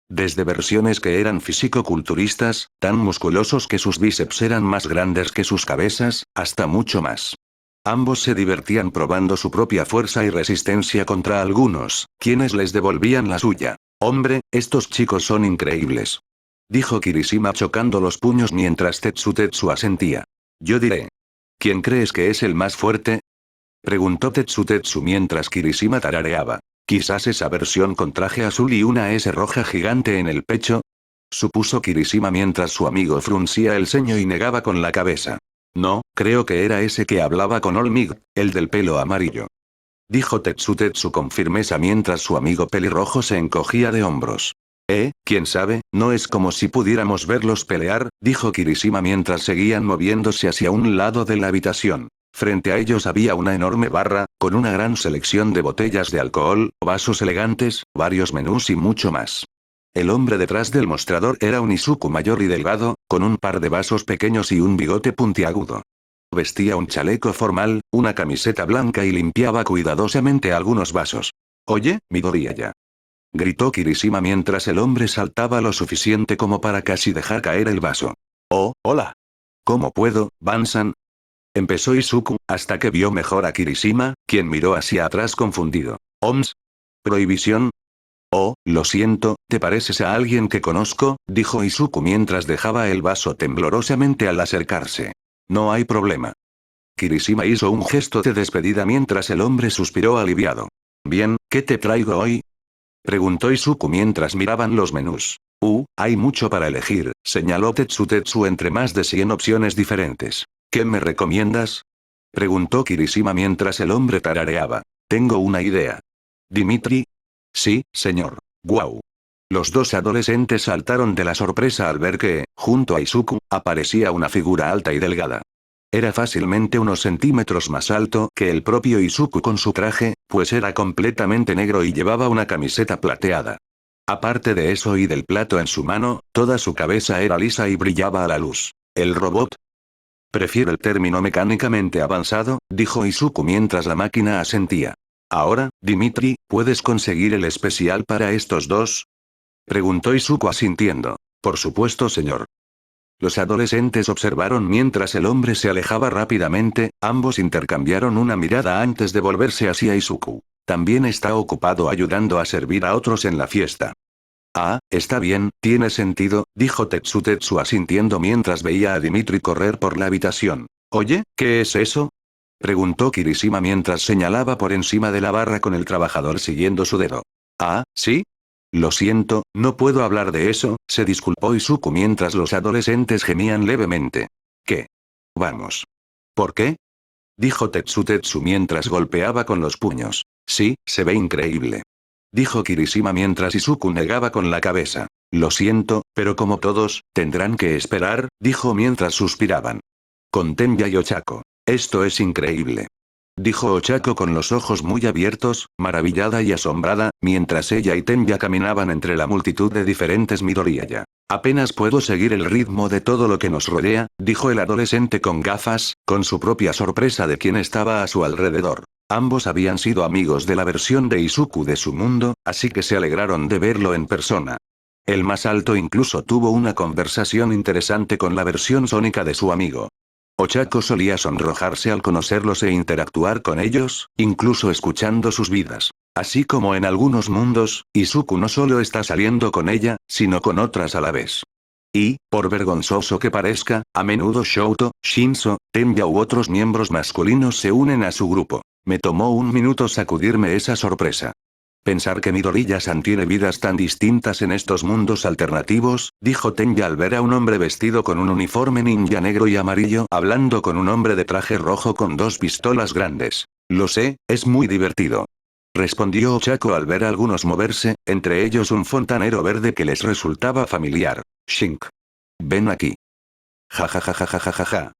Desde versiones que eran fisicoculturistas, tan musculosos que sus bíceps eran más grandes que sus cabezas, hasta mucho más. Ambos se divertían probando su propia fuerza y resistencia contra algunos, quienes les devolvían la suya. Hombre, estos chicos son increíbles. Dijo Kirishima chocando los puños mientras Tetsu asentía. Yo diré. ¿Quién crees que es el más fuerte? Preguntó Tetsu mientras Kirishima tarareaba. Quizás esa versión con traje azul y una S roja gigante en el pecho. Supuso Kirishima mientras su amigo fruncía el ceño y negaba con la cabeza. No, creo que era ese que hablaba con Olmig, el del pelo amarillo. Dijo Tetsu con firmeza mientras su amigo pelirrojo se encogía de hombros. ¿Quién sabe? No es como si pudiéramos verlos pelear, dijo Kirishima mientras seguían moviéndose hacia un lado de la habitación. Frente a ellos había una enorme barra, con una gran selección de botellas de alcohol, vasos elegantes, varios menús y mucho más. El hombre detrás del mostrador era un Izuku mayor y delgado, con un par de vasos pequeños y un bigote puntiagudo. Vestía un chaleco formal, una camiseta blanca y limpiaba cuidadosamente algunos vasos. Oye, Midoriya. Gritó Kirishima mientras el hombre saltaba lo suficiente como para casi dejar caer el vaso. Oh, hola. ¿Cómo puedo, Bansan? Empezó Izuku, hasta que vio mejor a Kirishima, quien miró hacia atrás confundido. ¿Oms? ¿Prohibición? Oh, lo siento, ¿te pareces a alguien que conozco? Dijo Izuku mientras dejaba el vaso temblorosamente al acercarse. No hay problema. Kirishima hizo un gesto de despedida mientras el hombre suspiró aliviado. Bien, ¿qué te traigo hoy? Preguntó Izuku mientras miraban los menús. Hay mucho para elegir, señaló Tetsu entre más de 100 opciones diferentes. ¿Qué me recomiendas? Preguntó Kirishima mientras el hombre tarareaba. Tengo una idea. ¿Dimitri? Sí, señor. Guau. Los dos adolescentes saltaron de la sorpresa al ver que, junto a Izuku, aparecía una figura alta y delgada. Era fácilmente unos centímetros más alto que el propio Izuku con su traje, pues era completamente negro y llevaba una camiseta plateada. Aparte de eso y del plato en su mano, toda su cabeza era lisa y brillaba a la luz. ¿El robot? Prefiero el término mecánicamente avanzado, dijo Izuku mientras la máquina asentía. Ahora, Dimitri, ¿puedes conseguir el especial para estos dos? Preguntó Izuku asintiendo. Por supuesto, señor. Los adolescentes observaron mientras el hombre se alejaba rápidamente, ambos intercambiaron una mirada antes de volverse hacia Izuku. También está ocupado ayudando a servir a otros en la fiesta. Ah, está bien, tiene sentido, dijo Tetsu asintiendo mientras veía a Dimitri correr por la habitación. Oye, ¿qué es eso? Preguntó Kirishima mientras señalaba por encima de la barra con el trabajador siguiendo su dedo. Ah, ¿sí? Lo siento, no puedo hablar de eso, se disculpó Izuku mientras los adolescentes gemían levemente. ¿Qué? Vamos. ¿Por qué? Dijo Tetsu mientras golpeaba con los puños. Sí, se ve increíble. Dijo Kirishima mientras Izuku negaba con la cabeza. Lo siento, pero como todos, tendrán que esperar, dijo mientras suspiraban. Con Tenbya y Ochako. Esto es increíble. Dijo Ochako con los ojos muy abiertos, maravillada y asombrada, mientras ella y Tenbya caminaban entre la multitud de diferentes Midoriyaya. Apenas puedo seguir el ritmo de todo lo que nos rodea, dijo el adolescente con gafas, con su propia sorpresa de quién estaba a su alrededor. Ambos habían sido amigos de la versión de Izuku de su mundo, así que se alegraron de verlo en persona. El más alto incluso tuvo una conversación interesante con la versión sónica de su amigo. Ochako solía sonrojarse al conocerlos e interactuar con ellos, incluso escuchando sus vidas. Así como en algunos mundos, Izuku no solo está saliendo con ella, sino con otras a la vez. Y, por vergonzoso que parezca, a menudo Shouto, Shinso, Tenbya u otros miembros masculinos se unen a su grupo. Me tomó un minuto sacudirme esa sorpresa. Pensar que Midoriya-san tiene vidas tan distintas en estos mundos alternativos, dijo Tenbya al ver a un hombre vestido con un uniforme ninja negro y amarillo hablando con un hombre de traje rojo con dos pistolas grandes. Lo sé, es muy divertido. Respondió Ochako al ver a algunos moverse, entre ellos un fontanero verde que les resultaba familiar. Shink. Ven aquí. Ja ja ja ja ja ja ja ja.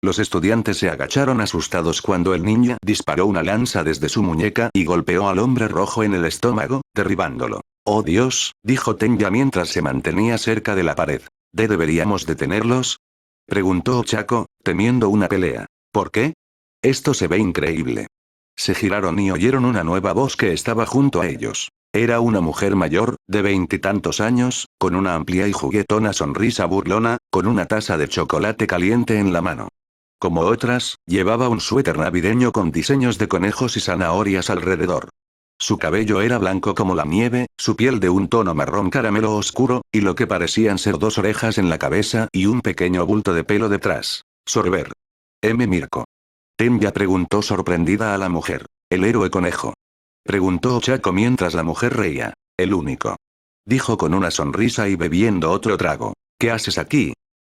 Los estudiantes se agacharon asustados cuando el ninja disparó una lanza desde su muñeca y golpeó al hombre rojo en el estómago, derribándolo. Oh Dios, dijo Tenbya mientras se mantenía cerca de la pared. ¿Deberíamos detenerlos? Preguntó Ochako, temiendo una pelea. ¿Por qué? Esto se ve increíble. Se giraron y oyeron una nueva voz que estaba junto a ellos. Era una mujer mayor, de 20 y tantos años, con una amplia y juguetona sonrisa burlona, con una taza de chocolate caliente en la mano. Como otras, llevaba un suéter navideño con diseños de conejos y zanahorias alrededor. Su cabello era blanco como la nieve, su piel de un tono marrón caramelo oscuro, y lo que parecían ser dos orejas en la cabeza y un pequeño bulto de pelo detrás. Sorber. Mirko. Tenbya preguntó sorprendida a la mujer. ¿El héroe conejo? Preguntó Ochako mientras la mujer reía. El único. Dijo con una sonrisa y bebiendo otro trago. ¿Qué haces aquí?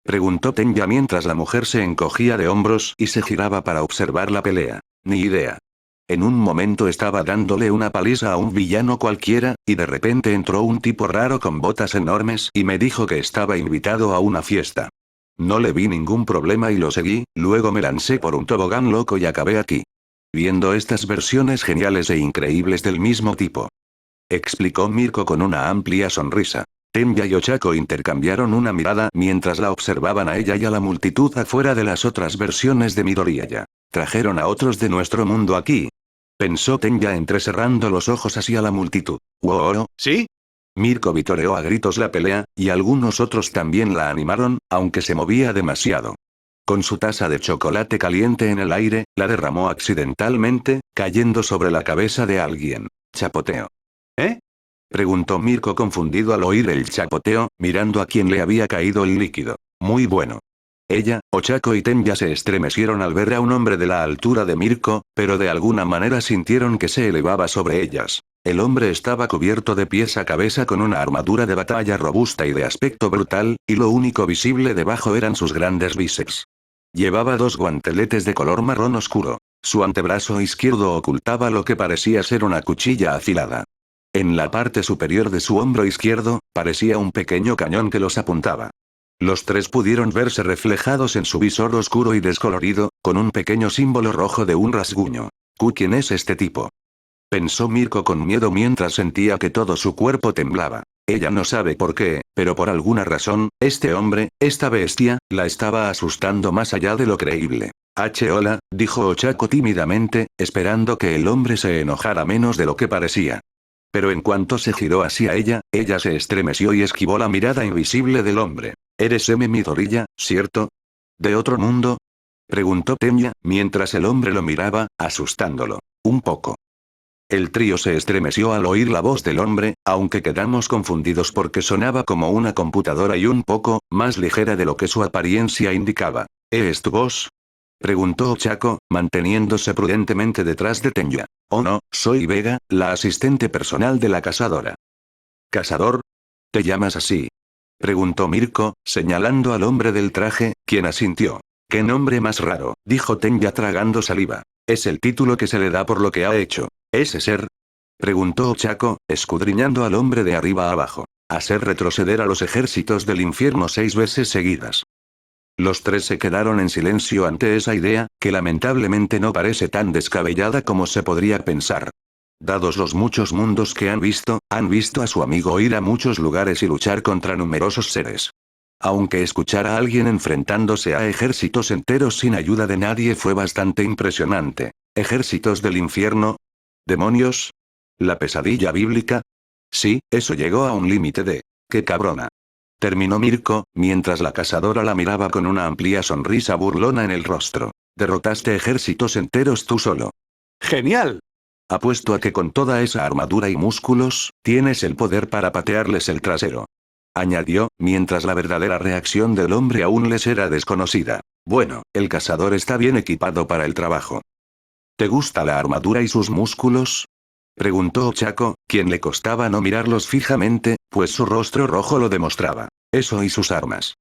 Preguntó Tenbya mientras la mujer se encogía de hombros y se giraba para observar la pelea. Ni idea. En un momento estaba dándole una paliza a un villano cualquiera, y de repente entró un tipo raro con botas enormes y me dijo que estaba invitado a una fiesta. No le vi ningún problema y lo seguí, luego me lancé por un tobogán loco y acabé aquí. Viendo estas versiones geniales e increíbles del mismo tipo. Explicó Mirko con una amplia sonrisa. Tenbya y Ochako intercambiaron una mirada mientras la observaban a ella y a la multitud afuera de las otras versiones de Midoriya. ¿Trajeron a otros de nuestro mundo aquí? Pensó Tenbya entrecerrando los ojos hacia la multitud. ¿Wow? ¿Sí? Mirko vitoreó a gritos la pelea, y algunos otros también la animaron, aunque se movía demasiado. Con su taza de chocolate caliente en el aire, la derramó accidentalmente, cayendo sobre la cabeza de alguien. Chapoteo. ¿Eh? Preguntó Mirko confundido al oír el chapoteo, mirando a quien le había caído el líquido. Muy bueno. Ella, Ochako y Tenbya se estremecieron al ver a un hombre de la altura de Mirko, pero de alguna manera sintieron que se elevaba sobre ellas. El hombre estaba cubierto de pies a cabeza con una armadura de batalla robusta y de aspecto brutal, y lo único visible debajo eran sus grandes bíceps. Llevaba dos guanteletes de color marrón oscuro. Su antebrazo izquierdo ocultaba lo que parecía ser una cuchilla afilada. En la parte superior de su hombro izquierdo, parecía un pequeño cañón que los apuntaba. Los tres pudieron verse reflejados en su visor oscuro y descolorido, con un pequeño símbolo rojo de un rasguño. ¿Quién es este tipo? Pensó Mirko con miedo mientras sentía que todo su cuerpo temblaba. Ella no sabe por qué, pero por alguna razón, este hombre, esta bestia, la estaba asustando más allá de lo creíble. Hola, dijo Ochako tímidamente, esperando que el hombre se enojara menos de lo que parecía. Pero en cuanto se giró hacia ella, ella se estremeció y esquivó la mirada invisible del hombre. ¿Eres Midoriya, cierto? ¿De otro mundo? Preguntó Tenya, mientras el hombre lo miraba, asustándolo. Un poco. El trío se estremeció al oír la voz del hombre, aunque quedamos confundidos porque sonaba como una computadora y un poco más ligera de lo que su apariencia indicaba. ¿Es tu voz? Preguntó Ochako, manteniéndose prudentemente detrás de Tenya. Oh no, soy Vega, la asistente personal de la cazadora. ¿Cazador? ¿Te llamas así? Preguntó Mirko, señalando al hombre del traje, quien asintió. ¿Qué nombre más raro?, dijo Tenya tragando saliva. Es el título que se le da por lo que ha hecho. ¿Ese ser? Preguntó Ochako, escudriñando al hombre de arriba a abajo. Hacer retroceder a los ejércitos del infierno 6 veces seguidas. Los tres se quedaron en silencio ante esa idea, que lamentablemente no parece tan descabellada como se podría pensar. Dados los muchos mundos que han visto a su amigo ir a muchos lugares y luchar contra numerosos seres. Aunque escuchar a alguien enfrentándose a ejércitos enteros sin ayuda de nadie fue bastante impresionante. ¿Ejércitos del infierno? ¿Demonios? ¿La pesadilla bíblica? Sí, eso llegó a un límite de... ¡Qué cabrona! Terminó Mirko, mientras la cazadora la miraba con una amplia sonrisa burlona en el rostro. Derrotaste ejércitos enteros tú solo. ¡Genial! Apuesto a que con toda esa armadura y músculos, tienes el poder para patearles el trasero. Añadió, mientras la verdadera reacción del hombre aún les era desconocida. Bueno, el cazador está bien equipado para el trabajo. ¿Te gusta la armadura y sus músculos? Preguntó Ochako, quien le costaba no mirarlos fijamente, pues su rostro rojo lo demostraba. Eso y sus armas.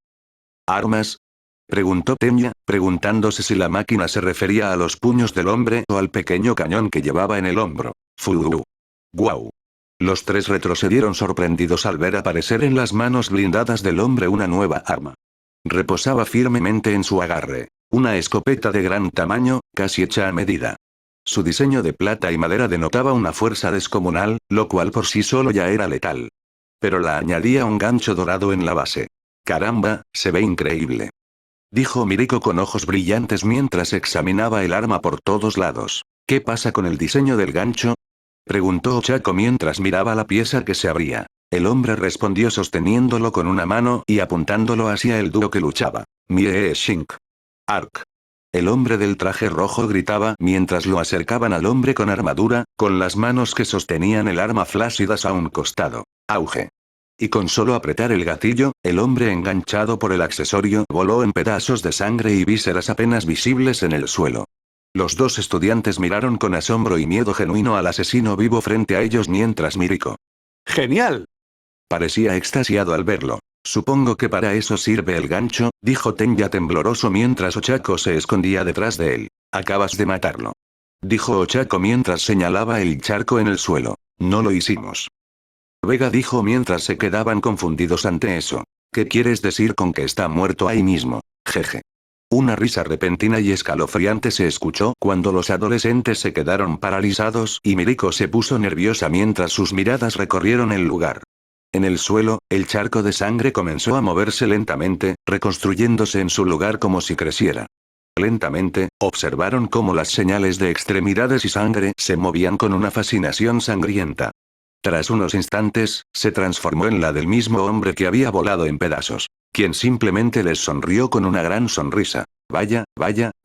¿Armas? Preguntó Tenya, preguntándose si la máquina se refería a los puños del hombre o al pequeño cañón que llevaba en el hombro. ¡Fu! ¡Guau! Los tres retrocedieron sorprendidos al ver aparecer en las manos blindadas del hombre una nueva arma. Reposaba firmemente en su agarre. Una escopeta de gran tamaño, casi hecha a medida. Su diseño de plata y madera denotaba una fuerza descomunal, lo cual por sí solo ya era letal. Pero la añadía un gancho dorado en la base. Caramba, se ve increíble. Dijo Miriko con ojos brillantes mientras examinaba el arma por todos lados. ¿Qué pasa con el diseño del gancho? Preguntó Ochako mientras miraba la pieza que se abría. El hombre respondió sosteniéndolo con una mano y apuntándolo hacia el dúo que luchaba. Mie Shink. Ark. El hombre del traje rojo gritaba mientras lo acercaban al hombre con armadura, con las manos que sostenían el arma flácidas a un costado. Auge. Y con solo apretar el gatillo, el hombre enganchado por el accesorio voló en pedazos de sangre y vísceras apenas visibles en el suelo. Los dos estudiantes miraron con asombro y miedo genuino al asesino vivo frente a ellos mientras Miriko. ¡Genial! Parecía extasiado al verlo. Supongo que para eso sirve el gancho, dijo Tenya tembloroso mientras Ochako se escondía detrás de él. Acabas de matarlo. Dijo Ochako mientras señalaba el charco en el suelo. No lo hicimos. Vega dijo mientras se quedaban confundidos ante eso. ¿Qué quieres decir con que está muerto ahí mismo? Jeje. Una risa repentina y escalofriante se escuchó cuando los adolescentes se quedaron paralizados y Miriko se puso nerviosa mientras sus miradas recorrieron el lugar. En el suelo, el charco de sangre comenzó a moverse lentamente, reconstruyéndose en su lugar como si creciera. Lentamente, observaron cómo las señales de extremidades y sangre se movían con una fascinación sangrienta. Tras unos instantes, se transformó en la del mismo hombre que había volado en pedazos, quien simplemente les sonrió con una gran sonrisa. Vaya,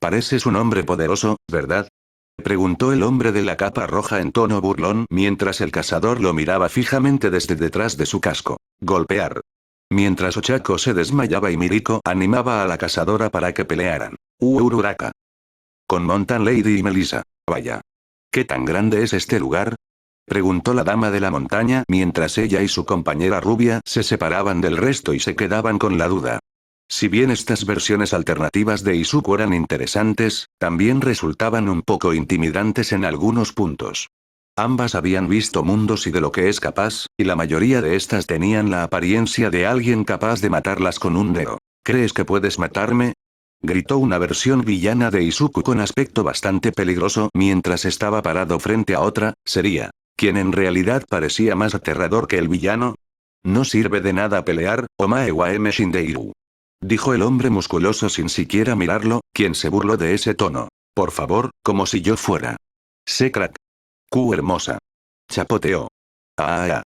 pareces un hombre poderoso, ¿verdad? Preguntó el hombre de la capa roja en tono burlón mientras el cazador lo miraba fijamente desde detrás de su casco. Golpear. Mientras Ochako se desmayaba y Miriko animaba a la cazadora para que pelearan. Ururaka. Con Mountain Lady y Melissa. Vaya. ¿Qué tan grande es este lugar? Preguntó la dama de la montaña mientras ella y su compañera rubia se separaban del resto y se quedaban con la duda. Si bien estas versiones alternativas de Izuku eran interesantes, también resultaban un poco intimidantes en algunos puntos. Ambas habían visto mundos y de lo que es capaz, y la mayoría de estas tenían la apariencia de alguien capaz de matarlas con un dedo. ¿Crees que puedes matarme? Gritó una versión villana de Izuku con aspecto bastante peligroso mientras estaba parado frente a otra, sería, quien en realidad parecía más aterrador que el villano. No sirve de nada pelear, Omae wa Shindeiru. dijo el hombre musculoso sin siquiera mirarlo, quien se burló de ese tono. Por favor, como si yo fuera. Sé crack. Hermosa. Chapoteó. Ah.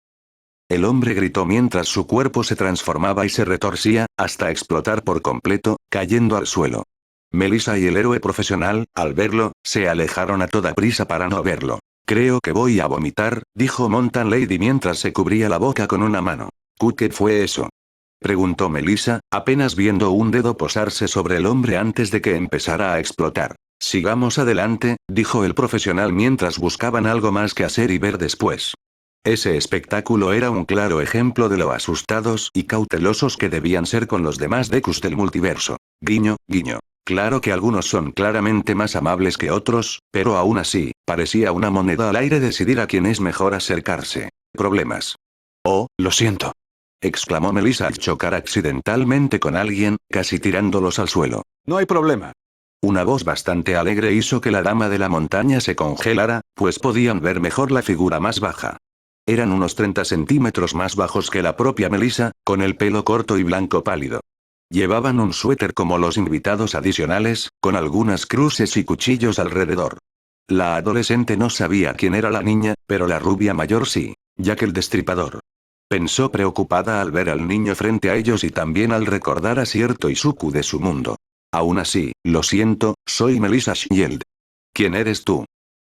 El hombre gritó mientras su cuerpo se transformaba y se retorcía, hasta explotar por completo, cayendo al suelo. Melissa y el héroe profesional, al verlo, se alejaron a toda prisa para no verlo. Creo que voy a vomitar, dijo Mountain Lady mientras se cubría la boca con una mano. ¿Qué fue eso? Preguntó Melissa, apenas viendo un dedo posarse sobre el hombre antes de que empezara a explotar. Sigamos adelante, dijo el profesional mientras buscaban algo más que hacer y ver después. Ese espectáculo era un claro ejemplo de lo asustados y cautelosos que debían ser con los demás Dekus del multiverso. Guiño, guiño. Claro que algunos son claramente más amables que otros, pero aún así, parecía una moneda al aire decidir a quién es mejor acercarse. Problemas. Oh, lo siento. Exclamó Melissa al chocar accidentalmente con alguien, casi tirándolos al suelo. No hay problema. Una voz bastante alegre hizo que la dama de la montaña se congelara, pues podían ver mejor la figura más baja. Eran unos 30 centímetros más bajos que la propia Melissa, con el pelo corto y blanco pálido. Llevaban un suéter como los invitados adicionales, con algunas cruces y cuchillos alrededor. La adolescente no sabía quién era la niña, pero la rubia mayor sí, Jack el Destripador. Pensó preocupada al ver al niño frente a ellos y también al recordar a cierto Izuku de su mundo. Aún así, lo siento, soy Melissa Shield. ¿Quién eres tú?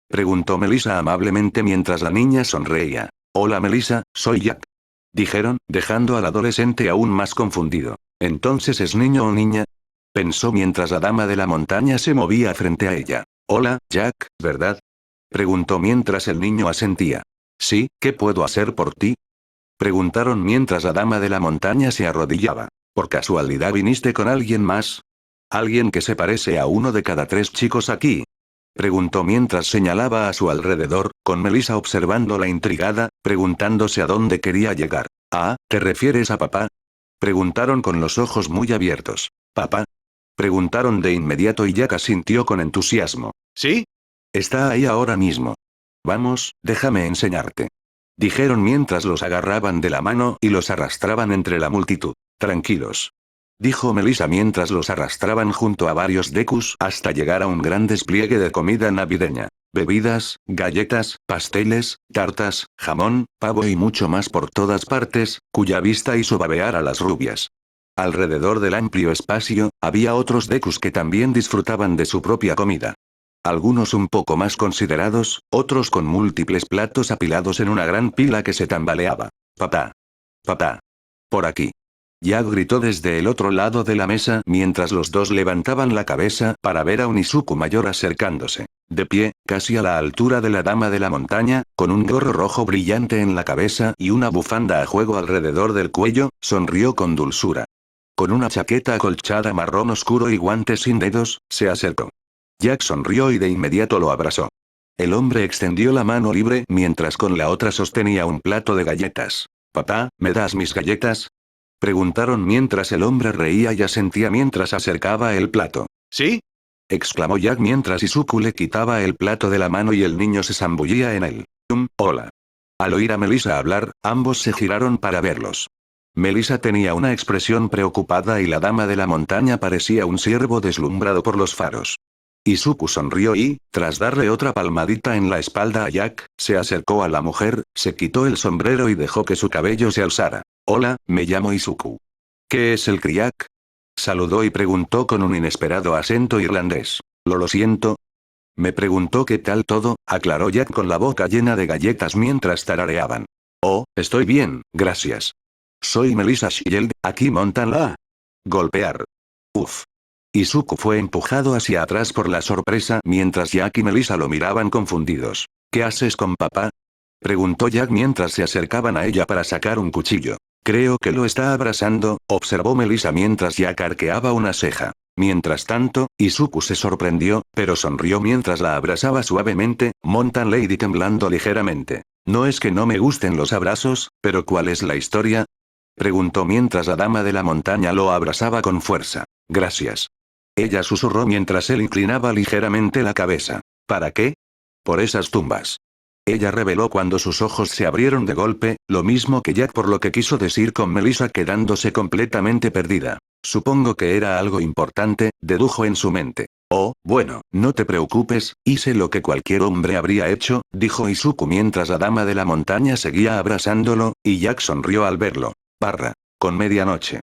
Preguntó Melissa amablemente mientras la niña sonreía. Hola Melissa, soy Jack. Dijeron, dejando al adolescente aún más confundido. ¿Entonces es niño o niña? Pensó mientras la dama de la montaña se movía frente a ella. Hola, Jack, ¿verdad? Preguntó mientras el niño asentía. Sí, ¿qué puedo hacer por ti? Preguntaron mientras la dama de la montaña se arrodillaba. ¿Por casualidad viniste con alguien más? ¿Alguien que se parece a uno de cada 3 chicos aquí? Preguntó mientras señalaba a su alrededor, con Melissa observándola intrigada, preguntándose a dónde quería llegar. Ah, ¿te refieres a papá? Preguntaron con los ojos muy abiertos. ¿Papá? Preguntaron de inmediato y Jack asintió con entusiasmo. ¿Sí? Está ahí ahora mismo. Vamos, déjame enseñarte. Dijeron mientras los agarraban de la mano y los arrastraban entre la multitud. Tranquilos. Dijo Melissa mientras los arrastraban junto a varios Dekus hasta llegar a un gran despliegue de comida navideña. Bebidas, galletas, pasteles, tartas, jamón, pavo y mucho más por todas partes, cuya vista hizo babear a las rubias. Alrededor del amplio espacio, había otros Dekus que también disfrutaban de su propia comida. Algunos un poco más considerados, otros con múltiples platos apilados en una gran pila que se tambaleaba. Papá. Papá. Por aquí. Jack gritó desde el otro lado de la mesa mientras los dos levantaban la cabeza para ver a un Izuku mayor acercándose. De pie, casi a la altura de la dama de la montaña, con un gorro rojo brillante en la cabeza y una bufanda a juego alrededor del cuello, sonrió con dulzura. Con una chaqueta acolchada marrón oscuro y guantes sin dedos, se acercó. Jack sonrió y de inmediato lo abrazó. El hombre extendió la mano libre mientras con la otra sostenía un plato de galletas. «Papá, ¿me das mis galletas?», preguntaron mientras el hombre reía y asentía mientras acercaba el plato. ¿Sí? Exclamó Jack mientras Izuku le quitaba el plato de la mano y el niño se zambullía en él. Hola. Al oír a Melissa hablar, ambos se giraron para verlos. Melissa tenía una expresión preocupada y la dama de la montaña parecía un ciervo deslumbrado por los faros. Izuku sonrió y, tras darle otra palmadita en la espalda a Jack, se acercó a la mujer, se quitó el sombrero y dejó que su cabello se alzara. Hola, me llamo Izuku. ¿Qué es el Kriak? Saludó y preguntó con un inesperado acento irlandés. Lo siento. Me preguntó qué tal todo, aclaró Jack con la boca llena de galletas mientras tarareaban. Oh, estoy bien, gracias. Soy Melissa Shield, aquí montan la... Golpear. Uf. Izuku fue empujado hacia atrás por la sorpresa mientras Jack y Melissa lo miraban confundidos. ¿Qué haces con papá? Preguntó Jack mientras se acercaban a ella para sacar un cuchillo. Creo que lo está abrazando, observó Melissa mientras Jack arqueaba una ceja. Mientras tanto, Izuku se sorprendió, pero sonrió mientras la abrazaba suavemente, Mountain Lady temblando ligeramente. No es que no me gusten los abrazos, pero ¿cuál es la historia? Preguntó mientras la dama de la montaña lo abrazaba con fuerza. Gracias. Ella susurró mientras él inclinaba ligeramente la cabeza. ¿Para qué? Por esas tumbas. Ella reveló cuando sus ojos se abrieron de golpe, lo mismo que Jack por lo que quiso decir con Melissa quedándose completamente perdida. Supongo que era algo importante, dedujo en su mente. Oh, bueno, no te preocupes, hice lo que cualquier hombre habría hecho, dijo Izuku mientras la dama de la montaña seguía abrazándolo, y Jack sonrió al verlo. Con medianoche.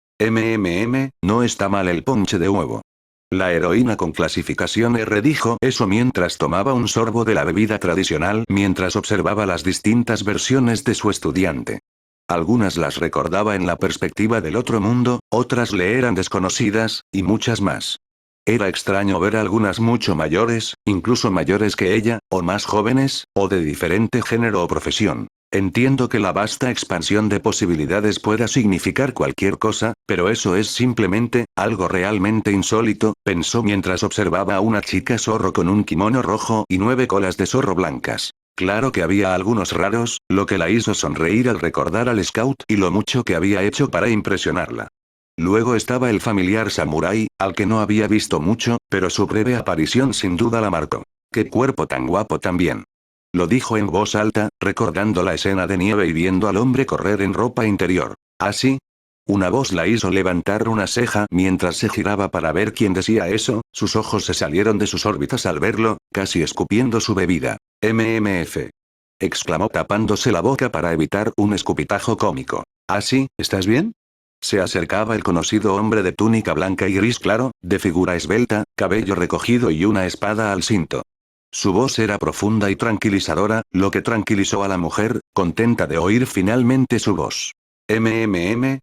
No está mal el ponche de huevo. La heroína con clasificación R dijo eso mientras tomaba un sorbo de la bebida tradicional mientras observaba las distintas versiones de su estudiante. Algunas las recordaba en la perspectiva del otro mundo, otras le eran desconocidas, y muchas más. Era extraño ver a algunas mucho mayores, incluso mayores que ella, o más jóvenes, o de diferente género o profesión. Entiendo que la vasta expansión de posibilidades pueda significar cualquier cosa, pero eso es simplemente, algo realmente insólito, pensó mientras observaba a una chica zorro con un kimono rojo y 9 colas de zorro blancas. Claro que había algunos raros, lo que la hizo sonreír al recordar al scout y lo mucho que había hecho para impresionarla. Luego estaba el familiar samurái, al que no había visto mucho, pero su breve aparición sin duda la marcó. ¡Qué cuerpo tan guapo también! Lo dijo en voz alta, recordando la escena de nieve y viendo al hombre correr en ropa interior. ¿Ah, sí? Una voz la hizo levantar una ceja mientras se giraba para ver quién decía eso, sus ojos se salieron de sus órbitas al verlo, casi escupiendo su bebida. MMF. Exclamó tapándose la boca para evitar un escupitajo cómico. ¿Ah, sí? ¿Estás bien? Se acercaba el conocido hombre de túnica blanca y gris claro, de figura esbelta, cabello recogido y una espada al cinto. Su voz era profunda y tranquilizadora, lo que tranquilizó a la mujer, contenta de oír finalmente su voz.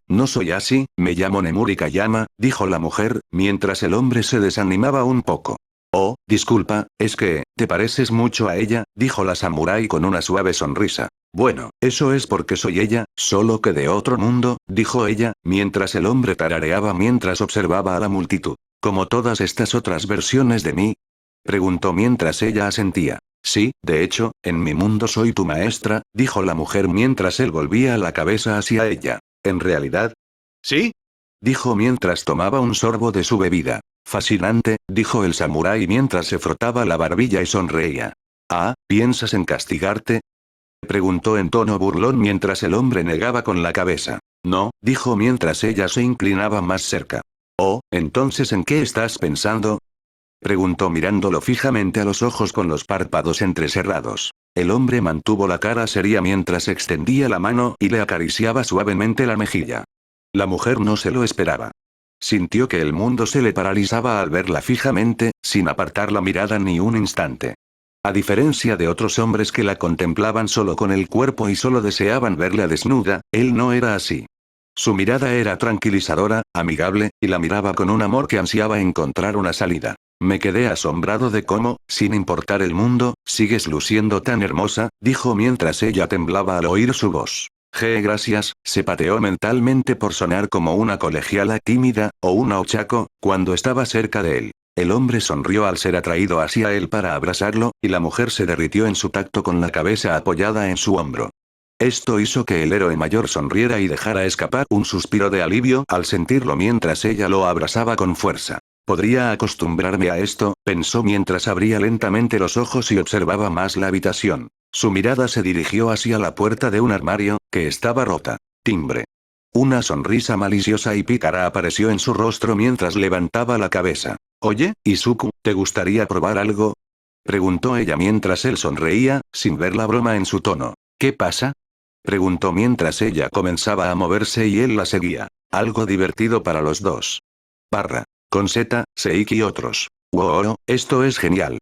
No soy así, me llamo Nemuri Kayama, dijo la mujer, mientras el hombre se desanimaba un poco. Oh, disculpa, es que, te pareces mucho a ella, dijo la samurái con una suave sonrisa. Bueno, eso es porque soy ella, solo que de otro mundo, dijo ella, mientras el hombre tarareaba mientras observaba a la multitud. ¿Como todas estas otras versiones de mí? Preguntó mientras ella asentía. Sí, de hecho, en mi mundo soy tu maestra, dijo la mujer mientras él volvía la cabeza hacia ella. ¿En realidad? ¿Sí? Dijo mientras tomaba un sorbo de su bebida. Fascinante, dijo el samurái mientras se frotaba la barbilla y sonreía. Ah, ¿piensas en castigarte? Preguntó en tono burlón mientras el hombre negaba con la cabeza. No, dijo mientras ella se inclinaba más cerca. Oh, entonces ¿en qué estás pensando? Preguntó mirándolo fijamente a los ojos con los párpados entrecerrados. El hombre mantuvo la cara seria mientras extendía la mano y le acariciaba suavemente la mejilla. La mujer no se lo esperaba. Sintió que el mundo se le paralizaba al verla fijamente, sin apartar la mirada ni un instante. A diferencia de otros hombres que la contemplaban solo con el cuerpo y solo deseaban verla desnuda, él no era así. Su mirada era tranquilizadora, amigable, y la miraba con un amor que ansiaba encontrar una salida. Me quedé asombrado de cómo, sin importar el mundo, sigues luciendo tan hermosa, dijo mientras ella temblaba al oír su voz. Gracias, se pateó mentalmente por sonar como una colegiala tímida, o una ochako, cuando estaba cerca de él. El hombre sonrió al ser atraído hacia él para abrazarlo, y la mujer se derritió en su tacto con la cabeza apoyada en su hombro. Esto hizo que el héroe mayor sonriera y dejara escapar un suspiro de alivio al sentirlo mientras ella lo abrazaba con fuerza. Podría acostumbrarme a esto, pensó mientras abría lentamente los ojos y observaba más la habitación. Su mirada se dirigió hacia la puerta de un armario, que estaba rota. Timbre. Una sonrisa maliciosa y pícara apareció en su rostro mientras levantaba la cabeza. Oye, Izuku, ¿te gustaría probar algo? Preguntó ella mientras él sonreía, sin ver la broma en su tono. ¿Qué pasa? Preguntó mientras ella comenzaba a moverse y él la seguía. Algo divertido para los dos. Con Z, Seiki y otros. Wow, esto es genial.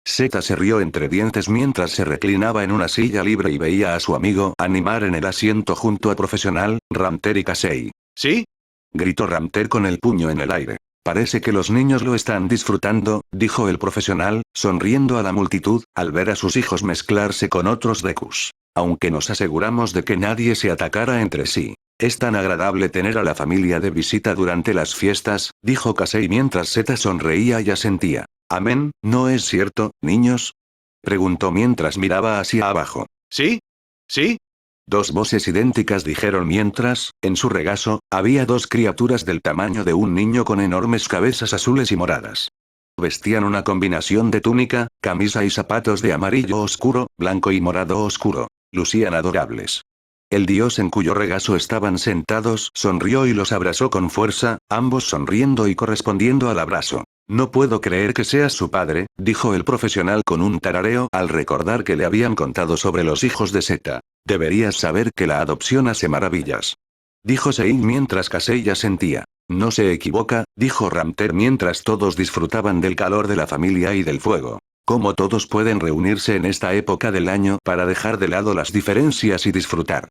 Z se rió entre dientes mientras se reclinaba en una silla libre y veía a su amigo animar en el asiento junto a Profesional, Ramter y Kasei. ¿Sí? Gritó Ramter con el puño en el aire. Parece que los niños lo están disfrutando, dijo el Profesional, sonriendo a la multitud, al ver a sus hijos mezclarse con otros Dekus. Aunque nos aseguramos de que nadie se atacara entre sí. Es tan agradable tener a la familia de visita durante las fiestas, dijo Kasei mientras Z sonreía y asentía. Amén, ¿no es cierto, niños? Preguntó mientras miraba hacia abajo. ¿Sí? ¿Sí? Dos voces idénticas dijeron mientras, en su regazo, había dos criaturas del tamaño de un niño con enormes cabezas azules y moradas. Vestían una combinación de túnica, camisa y zapatos de amarillo oscuro, blanco y morado oscuro. Lucían adorables. El dios en cuyo regazo estaban sentados sonrió y los abrazó con fuerza, ambos sonriendo y correspondiendo al abrazo. No puedo creer que seas su padre, dijo el profesional con un tarareo al recordar que le habían contado sobre los hijos de Zeta. Deberías saber que la adopción hace maravillas. Dijo Sein mientras Kasei asentía. No se equivoca, dijo Ramter mientras todos disfrutaban del calor de la familia y del fuego. ¿Cómo todos pueden reunirse en esta época del año para dejar de lado las diferencias y disfrutar?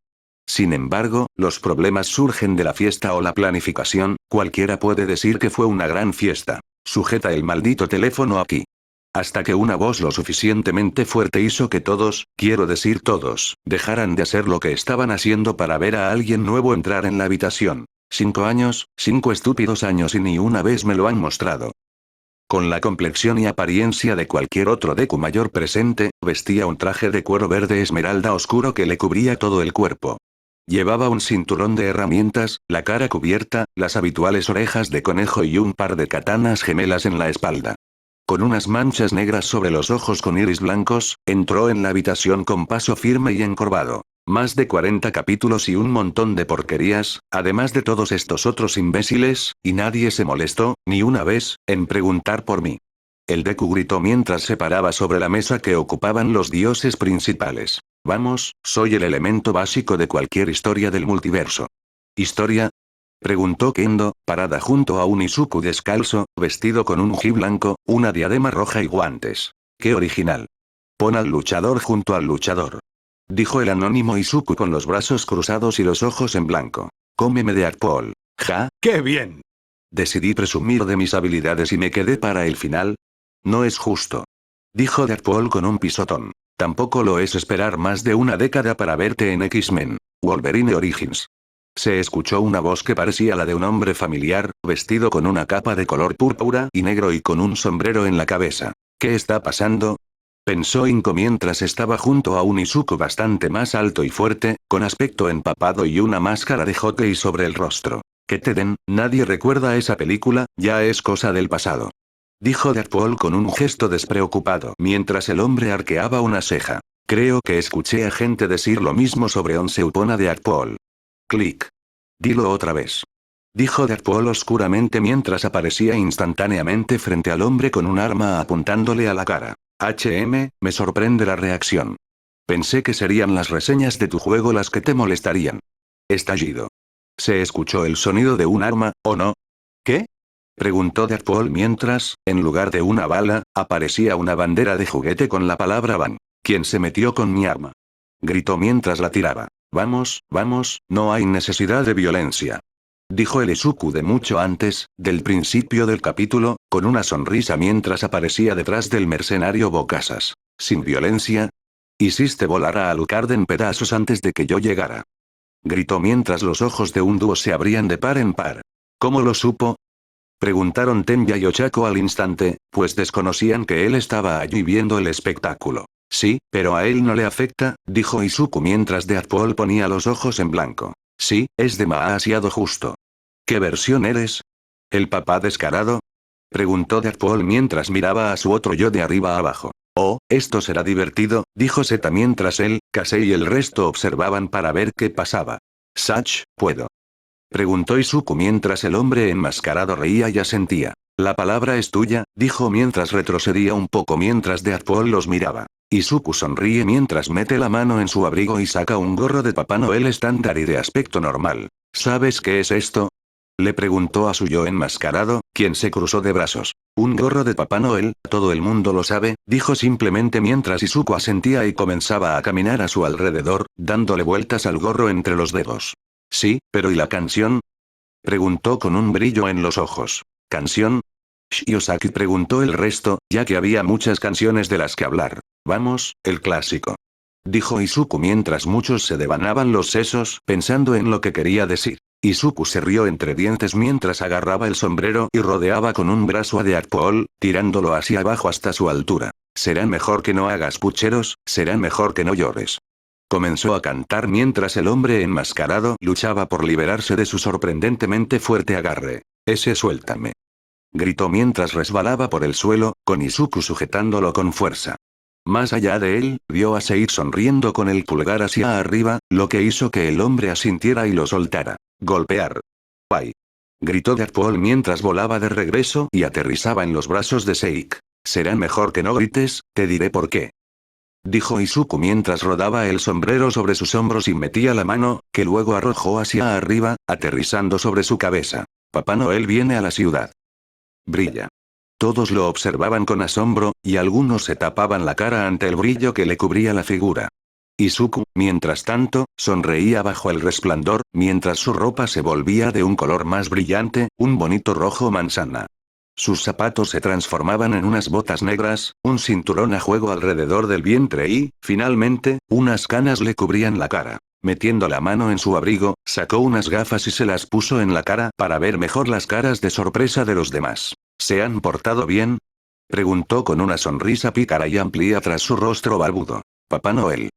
Sin embargo, los problemas surgen de la fiesta o la planificación, cualquiera puede decir que fue una gran fiesta. Sujeta el maldito teléfono aquí. Hasta que una voz lo suficientemente fuerte hizo que todos, quiero decir todos, dejaran de hacer lo que estaban haciendo para ver a alguien nuevo entrar en la habitación. 5 años, 5 estúpidos años y ni una vez me lo han mostrado. Con la complexión y apariencia de cualquier otro Deku mayor presente, vestía un traje de cuero verde esmeralda oscuro que le cubría todo el cuerpo. Llevaba un cinturón de herramientas, la cara cubierta, las habituales orejas de conejo y un par de katanas gemelas en la espalda. Con unas manchas negras sobre los ojos con iris blancos, entró en la habitación con paso firme y encorvado. Más de 40 capítulos y un montón de porquerías, además de todos estos otros imbéciles, y nadie se molestó, ni una vez, en preguntar por mí. El Deku gritó mientras se paraba sobre la mesa que ocupaban los dioses principales. Vamos, soy el elemento básico de cualquier historia del multiverso. ¿Historia? Preguntó Kendo, parada junto a un Izuku descalzo, vestido con un ji blanco, una diadema roja y guantes. ¡Qué original! Pon al luchador junto al luchador. Dijo el anónimo Izuku con los brazos cruzados y los ojos en blanco. Cómeme de Akpol. ¡Ja! ¡Qué bien! Decidí presumir de mis habilidades y me quedé para el final. No es justo. Dijo Deadpool con un pisotón. Tampoco lo es esperar más de una década para verte en X-Men. Wolverine Origins. Se escuchó una voz que parecía la de un hombre familiar, vestido con una capa de color púrpura y negro y con un sombrero en la cabeza. ¿Qué está pasando? Pensó Inko mientras estaba junto a un Izuku bastante más alto y fuerte, con aspecto empapado y una máscara de hockey sobre el rostro. Que te den, nadie recuerda esa película, ya es cosa del pasado. Dijo Deadpool con un gesto despreocupado mientras el hombre arqueaba una ceja. Creo que escuché a gente decir lo mismo sobre Onceupona de Deadpool. Clic. Dilo otra vez. Dijo Deadpool oscuramente mientras aparecía instantáneamente frente al hombre con un arma apuntándole a la cara. Me sorprende la reacción. Pensé que serían las reseñas de tu juego las que te molestarían. Estallido. Se escuchó el sonido de un arma, ¿o no? ¿Qué? Preguntó Deadpool mientras, en lugar de una bala, aparecía una bandera de juguete con la palabra Van. ¿Quién se metió con mi arma? Gritó mientras la tiraba. Vamos, vamos, no hay necesidad de violencia. Dijo el Izuku de mucho antes, del principio del capítulo, con una sonrisa mientras aparecía detrás del mercenario Bocasas. ¿Sin violencia? Hiciste volar a Alucard en pedazos antes de que yo llegara. Gritó mientras los ojos de un dúo se abrían de par en par. ¿Cómo lo supo? Preguntaron Tenya y Ochako al instante, pues desconocían que él estaba allí viendo el espectáculo. Sí, pero a él no le afecta, dijo Izuku mientras Deadpool ponía los ojos en blanco. Sí, es demasiado justo. ¿Qué versión eres? ¿El papá descarado? Preguntó Deadpool mientras miraba a su otro yo de arriba a abajo. Oh, esto será divertido, dijo Zeta mientras él, Kasei y el resto observaban para ver qué pasaba. Sach, ¿puedo? Preguntó Izuku mientras el hombre enmascarado reía y asentía. La palabra es tuya, dijo mientras retrocedía un poco mientras Deadpool los miraba. Izuku sonríe mientras mete la mano en su abrigo y saca un gorro de Papá Noel estándar y de aspecto normal. ¿Sabes qué es esto? Le preguntó a su yo enmascarado, quien se cruzó de brazos. Un gorro de Papá Noel, todo el mundo lo sabe, dijo simplemente mientras Izuku asentía y comenzaba a caminar a su alrededor, dándole vueltas al gorro entre los dedos. Sí, pero ¿y la canción? Preguntó con un brillo en los ojos. ¿Canción? Shiosaki preguntó el resto, ya que había muchas canciones de las que hablar. Vamos, el clásico. Dijo Izuku mientras muchos se devanaban los sesos pensando en lo que quería decir. Izuku se rió entre dientes mientras agarraba el sombrero y rodeaba con un brazo a Deadpool, tirándolo hacia abajo hasta su altura. Será mejor que no hagas pucheros, será mejor que no llores. Comenzó a cantar mientras el hombre enmascarado luchaba por liberarse de su sorprendentemente fuerte agarre. Ese suéltame. Gritó mientras resbalaba por el suelo, con Izuku sujetándolo con fuerza. Más allá de él, vio a Seik sonriendo con el pulgar hacia arriba, lo que hizo que el hombre asintiera y lo soltara. Golpear. ¡Ay! Gritó Deadpool mientras volaba de regreso y aterrizaba en los brazos de Seik. Será mejor que no grites, te diré por qué. Dijo Izuku mientras rodaba el sombrero sobre sus hombros y metía la mano, que luego arrojó hacia arriba, aterrizando sobre su cabeza. Papá Noel viene a la ciudad. Brilla. Todos lo observaban con asombro, y algunos se tapaban la cara ante el brillo que le cubría la figura. Izuku, mientras tanto, sonreía bajo el resplandor, mientras su ropa se volvía de un color más brillante, un bonito rojo manzana. Sus zapatos se transformaban en unas botas negras, un cinturón a juego alrededor del vientre y, finalmente, unas canas le cubrían la cara. Metiendo la mano en su abrigo, sacó unas gafas y se las puso en la cara para ver mejor las caras de sorpresa de los demás. ¿Se han portado bien? Preguntó con una sonrisa pícara y amplia tras su rostro barbudo. Papá Noel.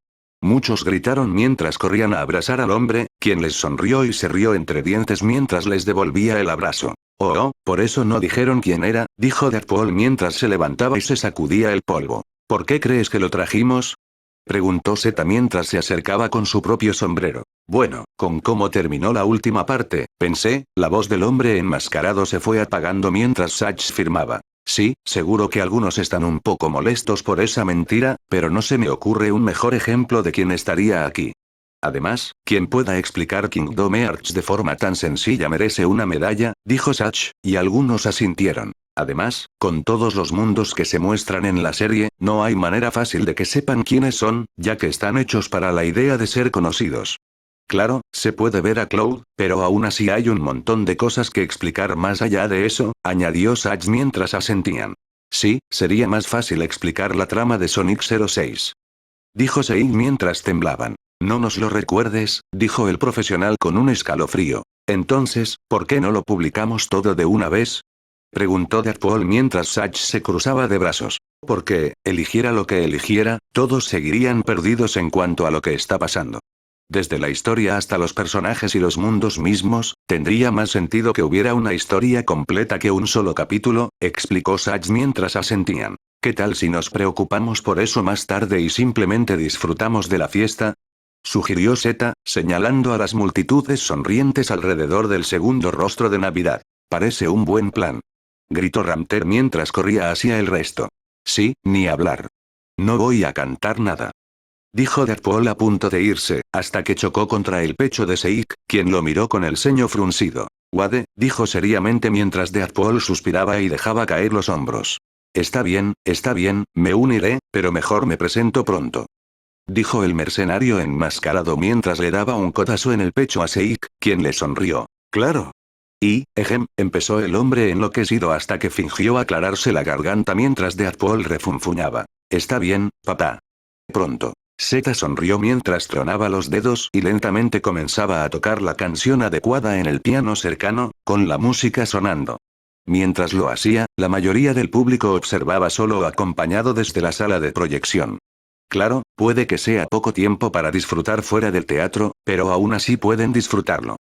Muchos gritaron mientras corrían a abrazar al hombre, quien les sonrió y se rió entre dientes mientras les devolvía el abrazo. Oh, por eso no dijeron quién era, dijo Deadpool mientras se levantaba y se sacudía el polvo. ¿Por qué crees que lo trajimos? Preguntó Zeta mientras se acercaba con su propio sombrero. Bueno, con cómo terminó la última parte, pensé, la voz del hombre enmascarado se fue apagando mientras Satch firmaba. Sí, seguro que algunos están un poco molestos por esa mentira, pero no se me ocurre un mejor ejemplo de quién estaría aquí. Además, quien pueda explicar Kingdom Hearts de forma tan sencilla merece una medalla, dijo Satch, y algunos asintieron. Además, con todos los mundos que se muestran en la serie, no hay manera fácil de que sepan quiénes son, ya que están hechos para la idea de ser conocidos. Claro, se puede ver a Cloud, pero aún así hay un montón de cosas que explicar más allá de eso, añadió Satch mientras asentían. Sí, sería más fácil explicar la trama de Sonic 06. Dijo Sei mientras temblaban. No nos lo recuerdes, dijo el profesional con un escalofrío. Entonces, ¿por qué no lo publicamos todo de una vez? Preguntó Deadpool mientras Satch se cruzaba de brazos. Porque, eligiera lo que eligiera, todos seguirían perdidos en cuanto a lo que está pasando. Desde la historia hasta los personajes y los mundos mismos, tendría más sentido que hubiera una historia completa que un solo capítulo, explicó Satch mientras asentían. ¿Qué tal si nos preocupamos por eso más tarde y simplemente disfrutamos de la fiesta? Sugirió Zeta, señalando a las multitudes sonrientes alrededor del segundo rostro de Navidad. Parece un buen plan. Gritó Ramter mientras corría hacia el resto. Sí, ni hablar. No voy a cantar nada. Dijo Deadpool a punto de irse, hasta que chocó contra el pecho de Seik, quien lo miró con el ceño fruncido. Wade, dijo seriamente mientras Deadpool suspiraba y dejaba caer los hombros. Está bien, me uniré, pero mejor me presento pronto. Dijo el mercenario enmascarado mientras le daba un codazo en el pecho a Seik, quien le sonrió. Claro. Y, empezó el hombre enloquecido hasta que fingió aclararse la garganta mientras Deadpool refunfuñaba. Está bien, papá. Pronto. Zeta sonrió mientras tronaba los dedos y lentamente comenzaba a tocar la canción adecuada en el piano cercano, con la música sonando. Mientras lo hacía, la mayoría del público observaba solo acompañado desde la sala de proyección. Claro, puede que sea poco tiempo para disfrutar fuera del teatro, pero aún así pueden disfrutarlo.